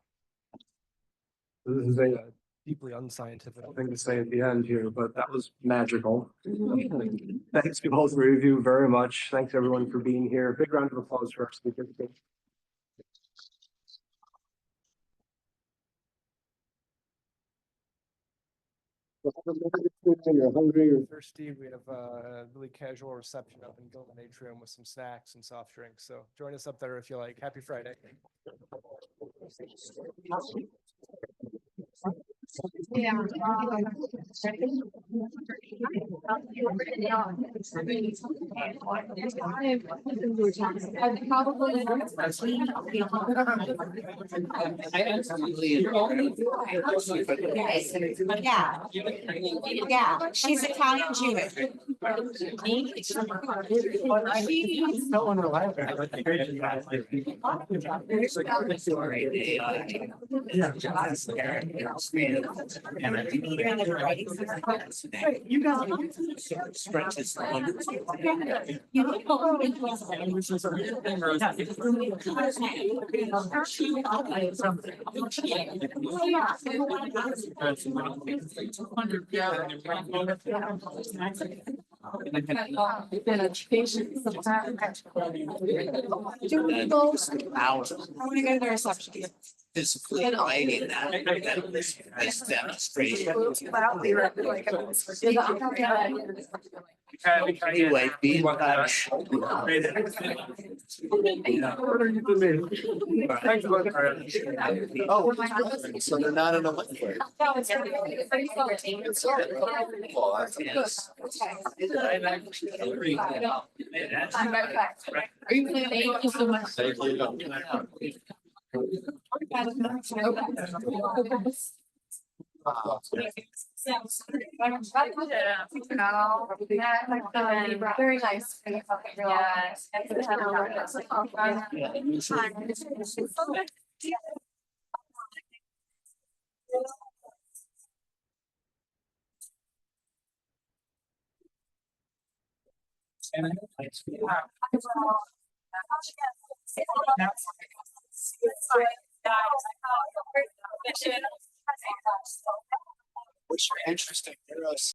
This is a deeply unscientific thing to say at the end here, but that was magical. Thanks to both three of you very much. Thanks everyone for being here. Big round of applause for our speakers. You're hungry or thirsty, we have a really casual reception up in Gilman Atrium with some snacks and soft drinks. So join us up there if you like. Happy Friday. Yeah. Yeah, she's Italian Jewish. Physically writing this demonstration. Anyway, be in touch. Oh, so they're not in a liquid. Well, that's Thank you so much. Thank you. Very nice. Which are interesting.